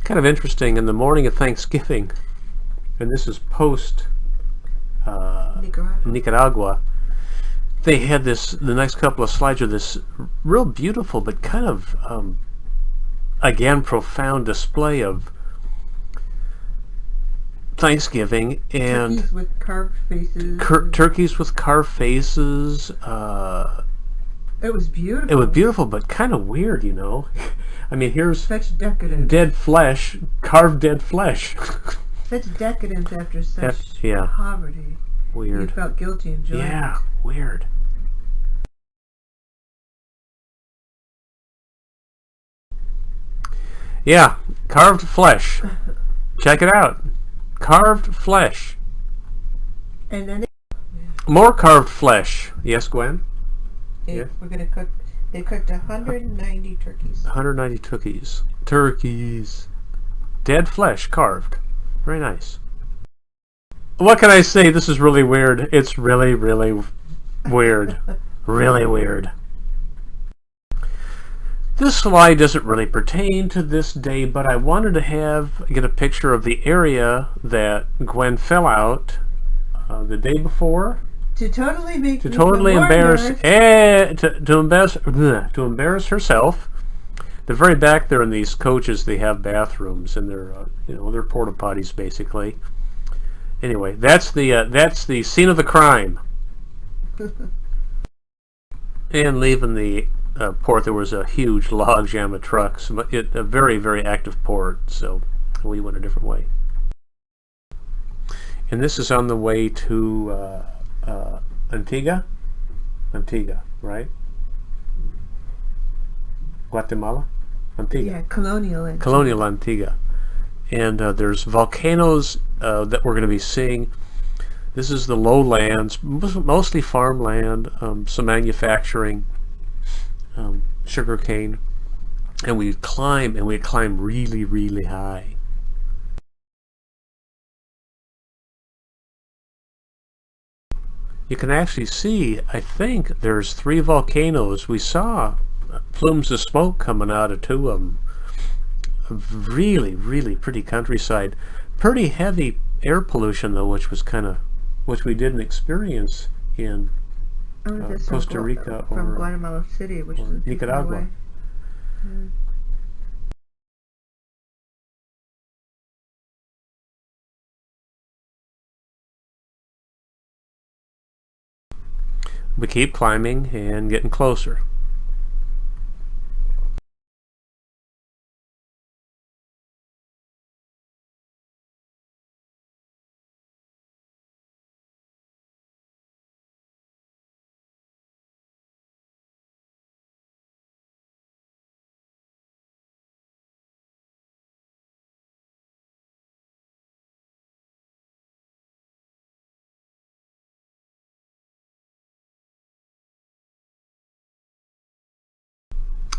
of interesting. In the morning of Thanksgiving, and this is post Nicaragua, they had this. The next couple of slides are this real beautiful, but kind of again profound display of Thanksgiving and turkeys with carved faces. Turkeys with carved faces. It was beautiful. It was beautiful, but kind of weird, you know. I mean, here's Such decadence. dead flesh, carved dead flesh. Such decadence after such yeah. poverty. You Weird. felt guilty enjoying Yeah, it. weird. Yeah, carved flesh. Check it out. Carved flesh. And then More carved flesh. Yes, Gwen? Yeah. we're going to cook. They cooked 190 turkeys. 190 turkeys. Turkeys. Dead flesh carved. Very nice. What can I say? This is really weird. It's really, really weird. Really weird. This slide doesn't really pertain to this day, but I wanted to get a picture of the area that Gwen fell out the day before. To totally make To me totally feel more embarrass, embarrassed. to embarrass herself. The very back there in these coaches, they have bathrooms, and they're they're porta potties basically. Anyway, that's the scene of the crime. And leaving the port, there was a huge log jam of trucks. A very, very active port, so we went a different way. And this is on the way to Antigua, right? Guatemala, Antigua. Yeah, colonial Antigua. Colonial Antigua. And there's volcanoes that we're going to be seeing. This is the lowlands, mostly farmland, some manufacturing, sugarcane, and we climb really, really high. You can actually see, I think there's 3 volcanoes. We saw plumes of smoke coming out of 2 of them. Really, really pretty countryside. Pretty heavy air pollution though, which we didn't experience in Costa Rica or from Guatemala City, which is Nicaragua. We keep climbing and getting closer.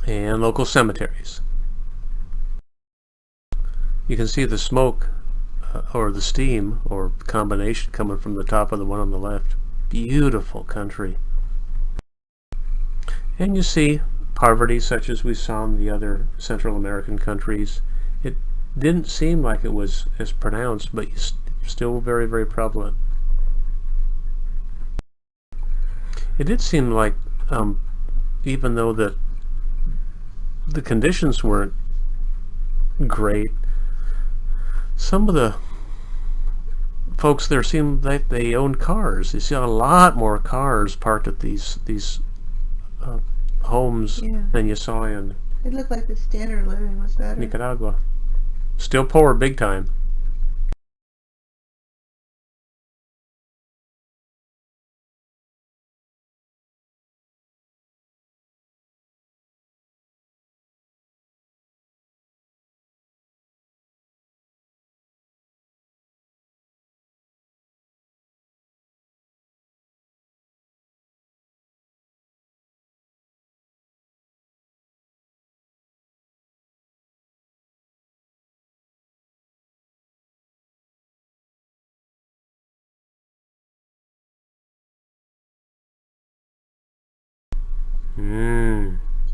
And local cemeteries. You can see the smoke or the steam or combination coming from the top of the one on the left. Beautiful country. And you see poverty such as we saw in the other Central American countries. It didn't seem like it was as pronounced, but still very, very prevalent. It did seem like even though the conditions weren't great, some of the folks there seemed like they owned cars. You see a lot more cars parked at these homes than you saw in It looked like the standard of living was better. Nicaragua. Still poor big time.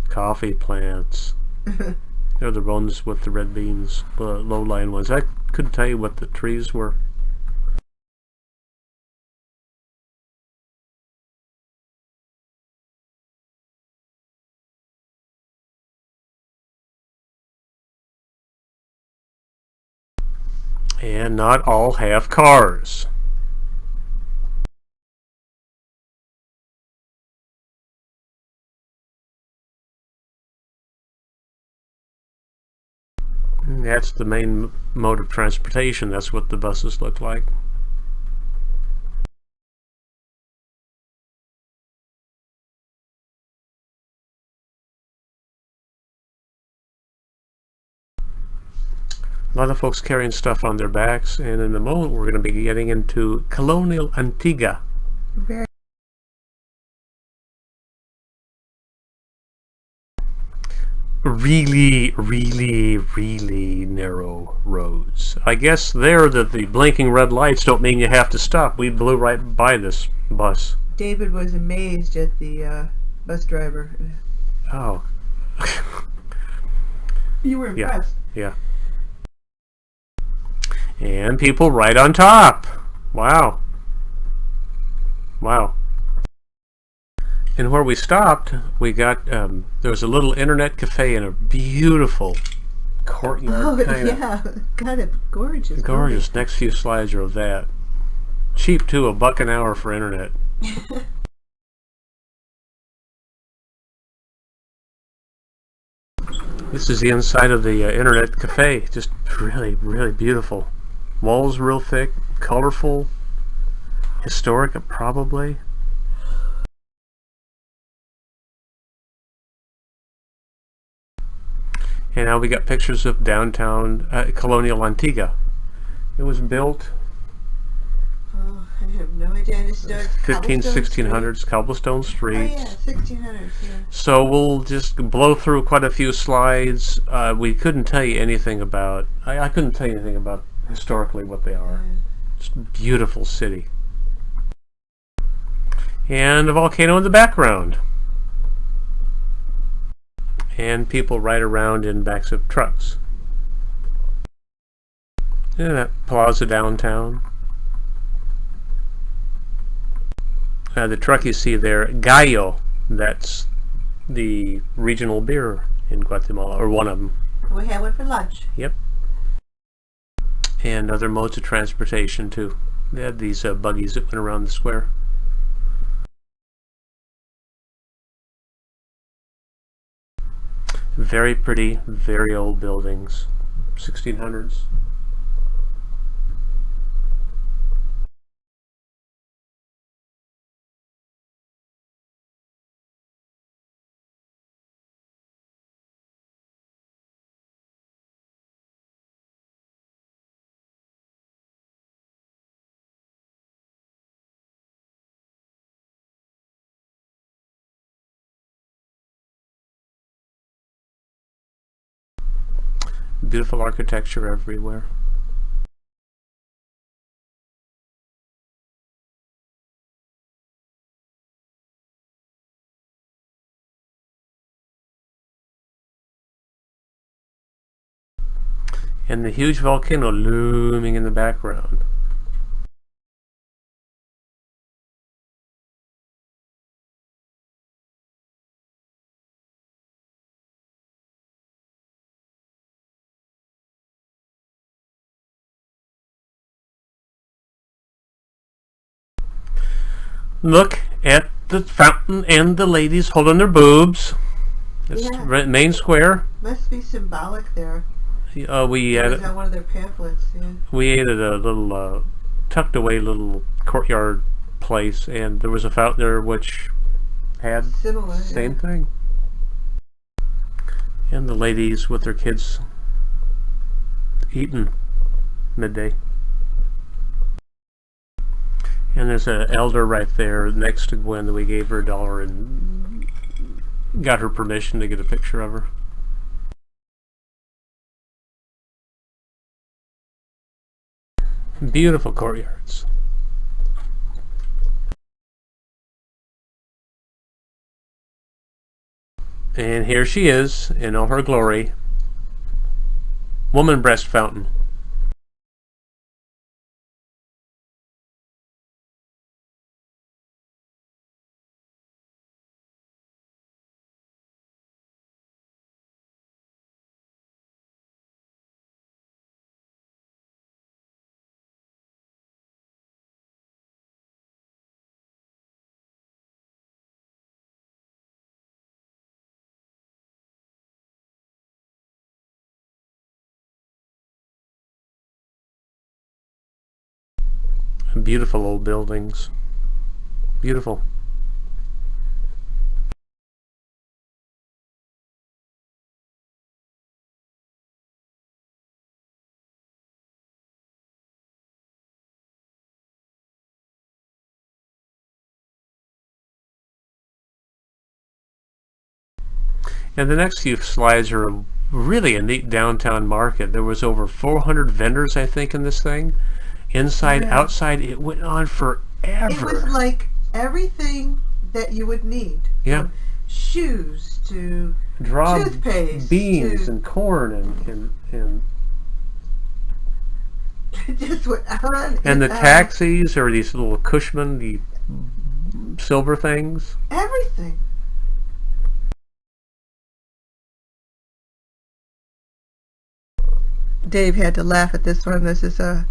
Coffee plants. They're the ones with the red beans, the low-lying ones. I couldn't tell you what the trees were. And not all have cars. That's the main mode of transportation. That's what the buses look like. A lot of folks carrying stuff on their backs, and in a moment we're going to be getting into colonial Antigua. Very Really, really, really narrow roads. I guess there that the blinking red lights don't mean you have to stop. We blew right by this bus. David was amazed at the bus driver. Oh. You were impressed. Yeah. And people right on top. Wow. And where we stopped, we got, there was a little internet cafe in a beautiful courtyard. Kind of gorgeous. Gorgeous. Next few slides are of that. Cheap too, $1 an hour for internet. This is the inside of the internet cafe. Just really, really beautiful. Walls real thick, colorful, historic, probably. And now we got pictures of downtown Colonial Antigua. It was built Oh, I have no idea. I just know it's 1600s, cobblestone streets. Oh yeah, 1600s. Yeah. So we'll just blow through quite a few slides. We couldn't tell you anything about. I couldn't tell you anything about historically what they are. Yeah. It's a beautiful city, and a volcano in the background, and people ride around in backs of trucks. And that plaza downtown. The truck you see there, Gallo, that's the regional beer in Guatemala, or one of them. We had one for lunch. Yep. And other modes of transportation too. They had these buggies that went around the square. Very pretty, very old buildings. 1600s. Beautiful architecture everywhere. And the huge volcano looming in the background. Look at the fountain and the ladies holding their boobs. It's main square. Must be symbolic there. We It was had on one of their pamphlets. Yeah. we ate at a little tucked away little courtyard place, and there was a fountain there which had Similar. same thing. And the ladies with their kids eating midday. And there's an elder right there next to Gwen that we gave her $1 and got her permission to get a picture of her. Beautiful courtyards. And here she is in all her glory. Woman breast fountain. Beautiful old buildings. Beautiful. And the next few slides are really a neat downtown market. There was over 400 vendors, I think, in this thing. Inside, outside, it went on forever. It was like everything that you would need. Yeah. From shoes to Draw toothpaste beans to and corn and it just went on. and the on. taxis or these little Cushman, the silver things. Everything. Dave had to laugh at this one. This is a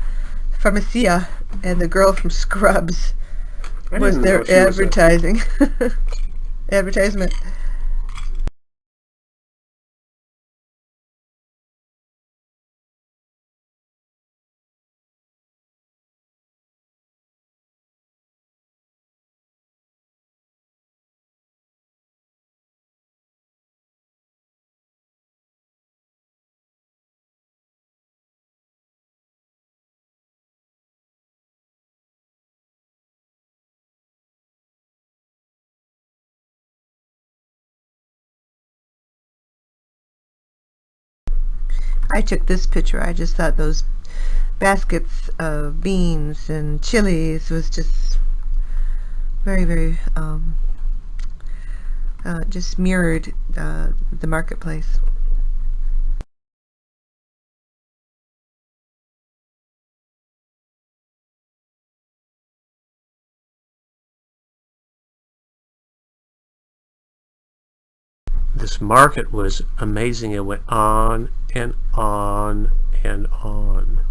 Pharmacia, and the girl from Scrubs was their advertising advertisement. I took this picture. I just thought those baskets of beans and chilies was just very, very just mirrored the marketplace. This market was amazing. It went on and on and on.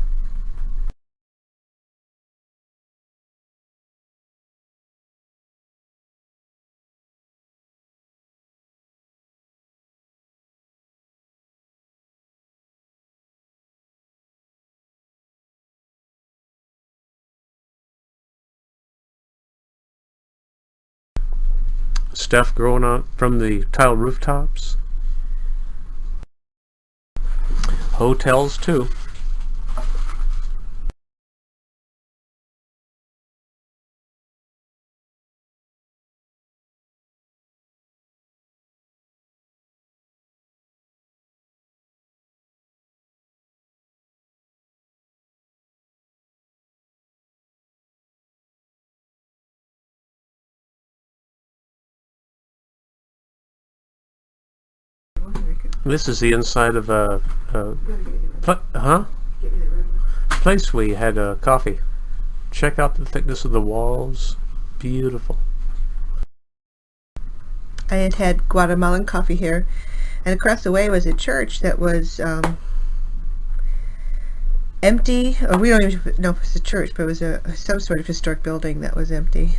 Stuff growing on from the tile rooftops. Hotels too. This is the inside of a place we had coffee. Check out the thickness of the walls. Beautiful. I had Guatemalan coffee here, and across the way was a church that was empty. Or we don't even know if it was a church, but it was some sort of historic building that was empty.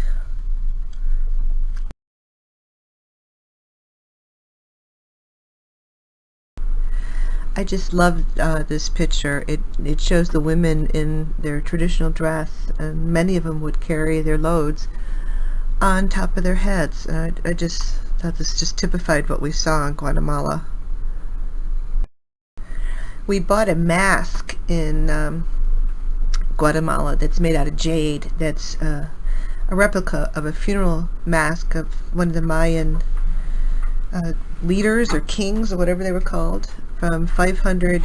I just loved this picture. It shows the women in their traditional dress, and many of them would carry their loads on top of their heads. I just thought this just typified what we saw in Guatemala. We bought a mask in Guatemala that's made out of jade. That's a replica of a funeral mask of one of the Mayan leaders or kings or whatever they were called, from 500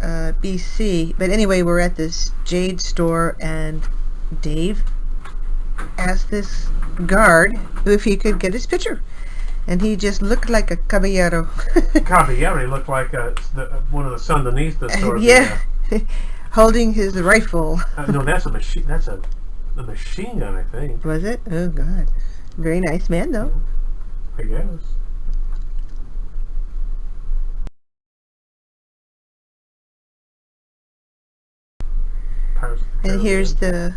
BC. But anyway, we're at this jade store, and Dave asked this guard if he could get his picture, and he just looked like a caballero. Caballero, he looked like one of the Sandinistas stores. Yeah, holding his rifle. No, that's a machine. That's a machine gun, I think. Was it? Oh God, very nice man though. I guess. And here's the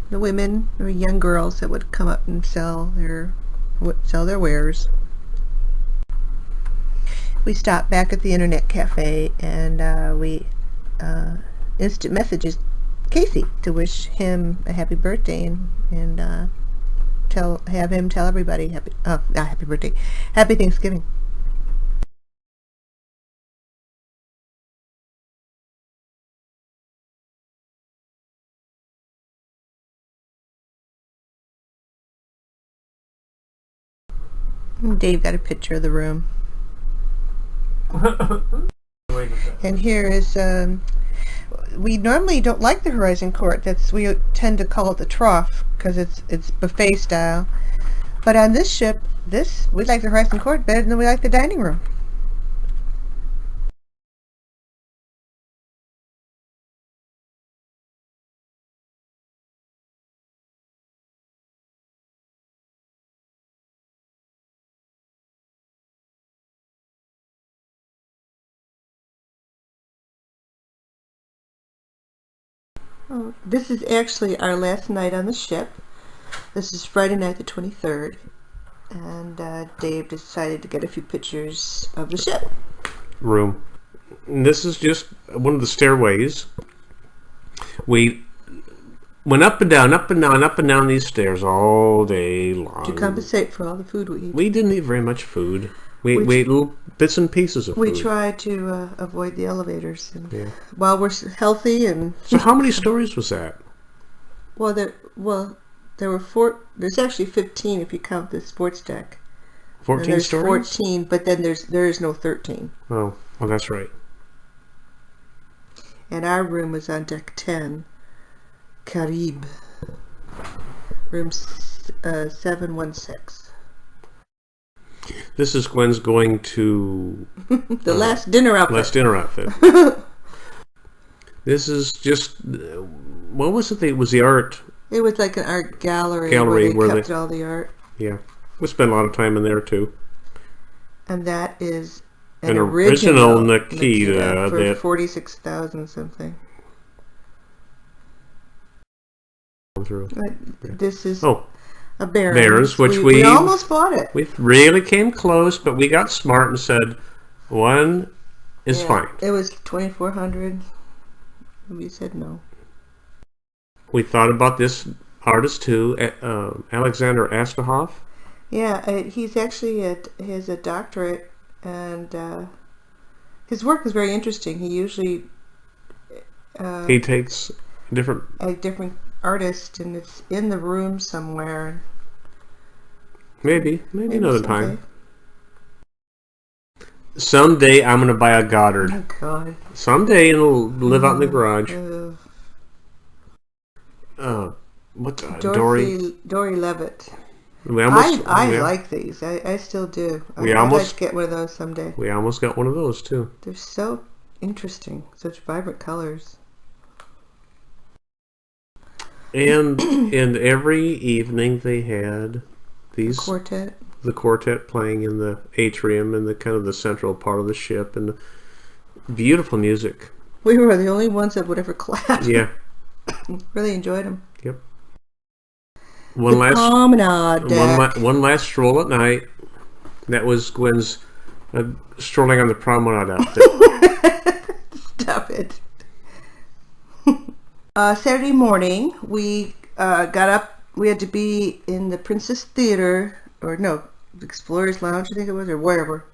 women or young girls that would come up and sell their wares. We stopped back at the internet cafe, and we instant messages Casey to wish him a happy birthday and have him tell everybody happy birthday, happy Thanksgiving. Dave got a picture of the room. And here is, we normally don't like the Horizon Court. We tend to call it the trough because it's buffet style. But on this ship, we like the Horizon Court better than we like the dining room. Oh, this is actually our last night on the ship. This is Friday night the 23rd, and Dave decided to get a few pictures of the ship. Room. And this is just one of the stairways. We went up and down, up and down, up and down these stairs all day long. To compensate for all the food we eat. We didn't eat very much food. We ate little bits and pieces of food. We tried to avoid the elevators. And while we're healthy and... So how many stories was that? Well, there were 4. There's actually 15 if you count the sports deck. 14 stories? 14, but then there is no 13. Oh, Oh, that's right. And our room was on deck 10, Caribe, room 716. This is Gwen's going to The last dinner outfit. last dinner outfit. This is just, what was it? It was the art. It was like an art gallery where they kept all the art. Yeah, we spent a lot of time in there too. And that is an original Nikita for 46,000 something. This is a Barron's, which we almost bought it. We really came close, but we got smart and said one is fine. It was 2,400. We said no. We thought about this artist too, Alexander Astahoff. Yeah, he's actually he has a doctorate, and his work is very interesting. He usually he takes a different artist, and it's in the room somewhere. Maybe another time. Someday I'm gonna buy a Goddard. Oh God! Someday it'll live out in the garage. Dory Levitt. I like these. I still do. I'd like to get one of those someday. We almost got one of those too. They're so interesting. Such vibrant colors. And every evening they had the quartet playing in the atrium and the kind of the central part of the ship, and beautiful music. We were the only ones that would ever clap. Yeah. Really enjoyed them. Yep. One last stroll at night. That was Gwen's strolling on the promenade outfit. Stop it. Saturday morning, we got up. We had to be in the Princess Theater, or no, Explorers Lounge, I think it was, or wherever.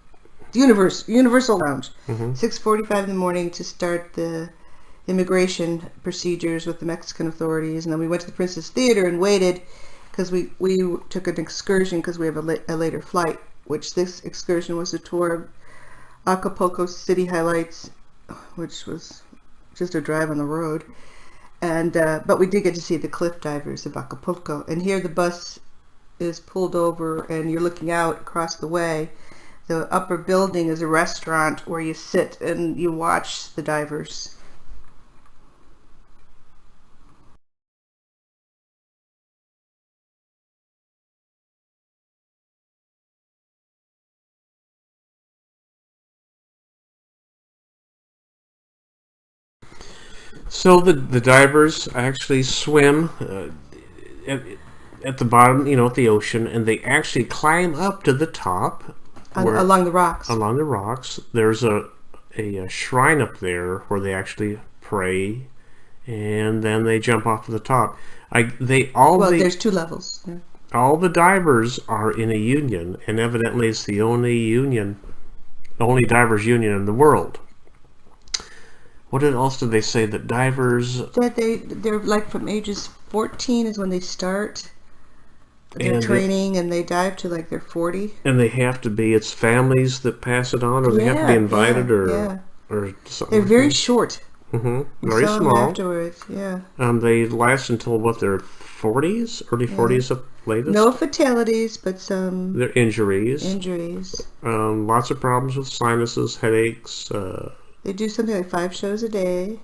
Universal Lounge. 6:45 in the morning to start the immigration procedures with the Mexican authorities, and then we went to the Princess Theater and waited because we took an excursion because we have a later flight, which this excursion was a tour of Acapulco City highlights, which was just a drive on the road. And but we did get to see the cliff divers of Acapulco. And here the bus is pulled over and you're looking out across the way. The upper building is a restaurant where you sit and you watch the divers. So the divers actually swim at the bottom, at the ocean, and they actually climb up to the top. Along the rocks. Along the rocks. There's a shrine up there where they actually pray, and then they jump off to the top. There's 2 levels. Yeah. All the divers are in a union, and evidently it's the only divers union in the world. What else did they say that divers... That they're like from ages 14 is when they start their training, and they dive to like they're 40. And they have to be, it's families that pass it on, or they have to be invited, or something. They're very short. Very small. Afterwards, yeah. They last until, their 40s? Early 40s at latest? No fatalities, but some... They're injuries. Lots of problems with sinuses, headaches, They do something like 5 shows a day.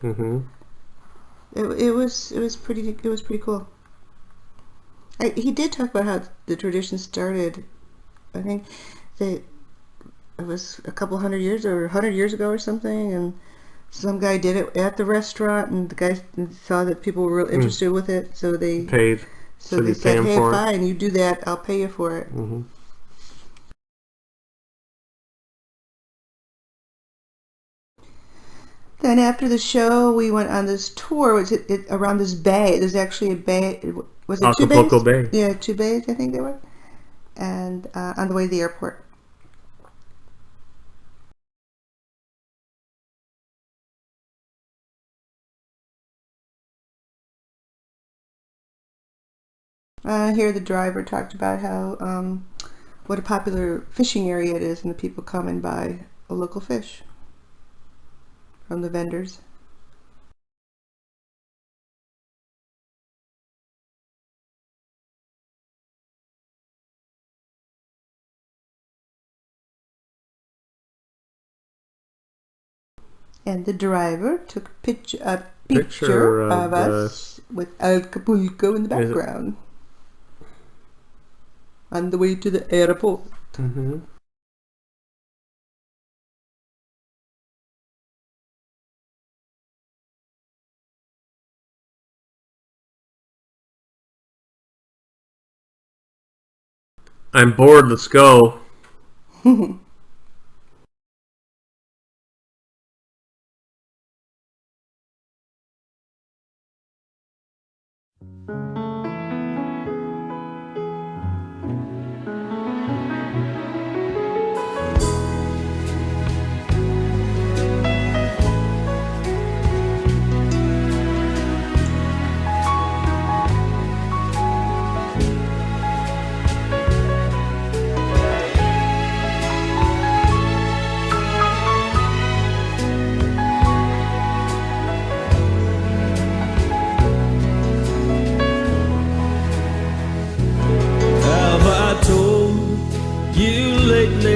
It was pretty cool. He did talk about how the tradition started. I think it was a couple 100 years or 100 years ago or something, and some guy did it at the restaurant, and the guy saw that people were real interested with it, so they paid. So they said, "Hey, fine, you do that. I'll pay you for it." Then after the show, we went on this tour. Was it around this bay? There's actually a bay. Was it Acapulco 2 bays? Bay. Yeah, 2 bays, I think they were. And on the way to the airport. Here the driver talked about how what a popular fishing area it is, and the people come and buy a local fish. from the vendors. And the driver took a picture of us with Acapulco in the background on the way to the airport. Mm-hmm. I'm bored. Let's go.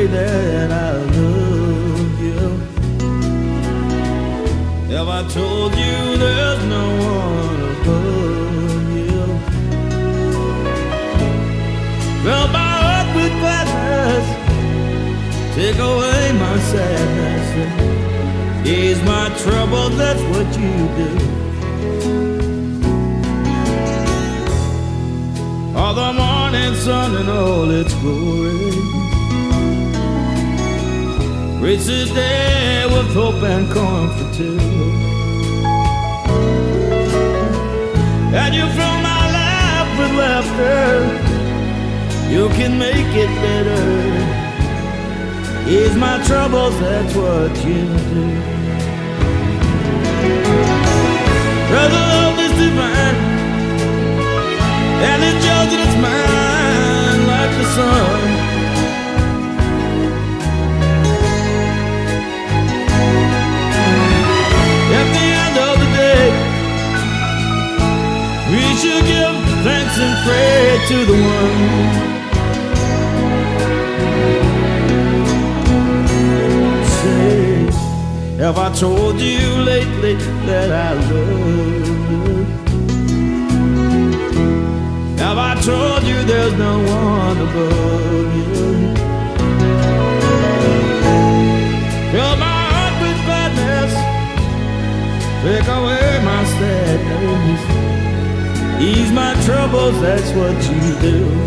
That I love you. Have I told you there's no one above you? Fill my heart with gladness, take away my sadness, and ease my trouble, that's what you do. All the morning sun and all its glory, reach the day with hope and comfort too. And you fill my life with laughter, you can make it better. Ease my troubles, that's what you do. Brother, love is divine, and it shows that it's mine like the sun. We should give thanks and pray to the one. Say, have I told you lately that I love you? Have I told you there's no one above you? Fill my heart with gladness, take away my sadness, ease my troubles, that's what you do.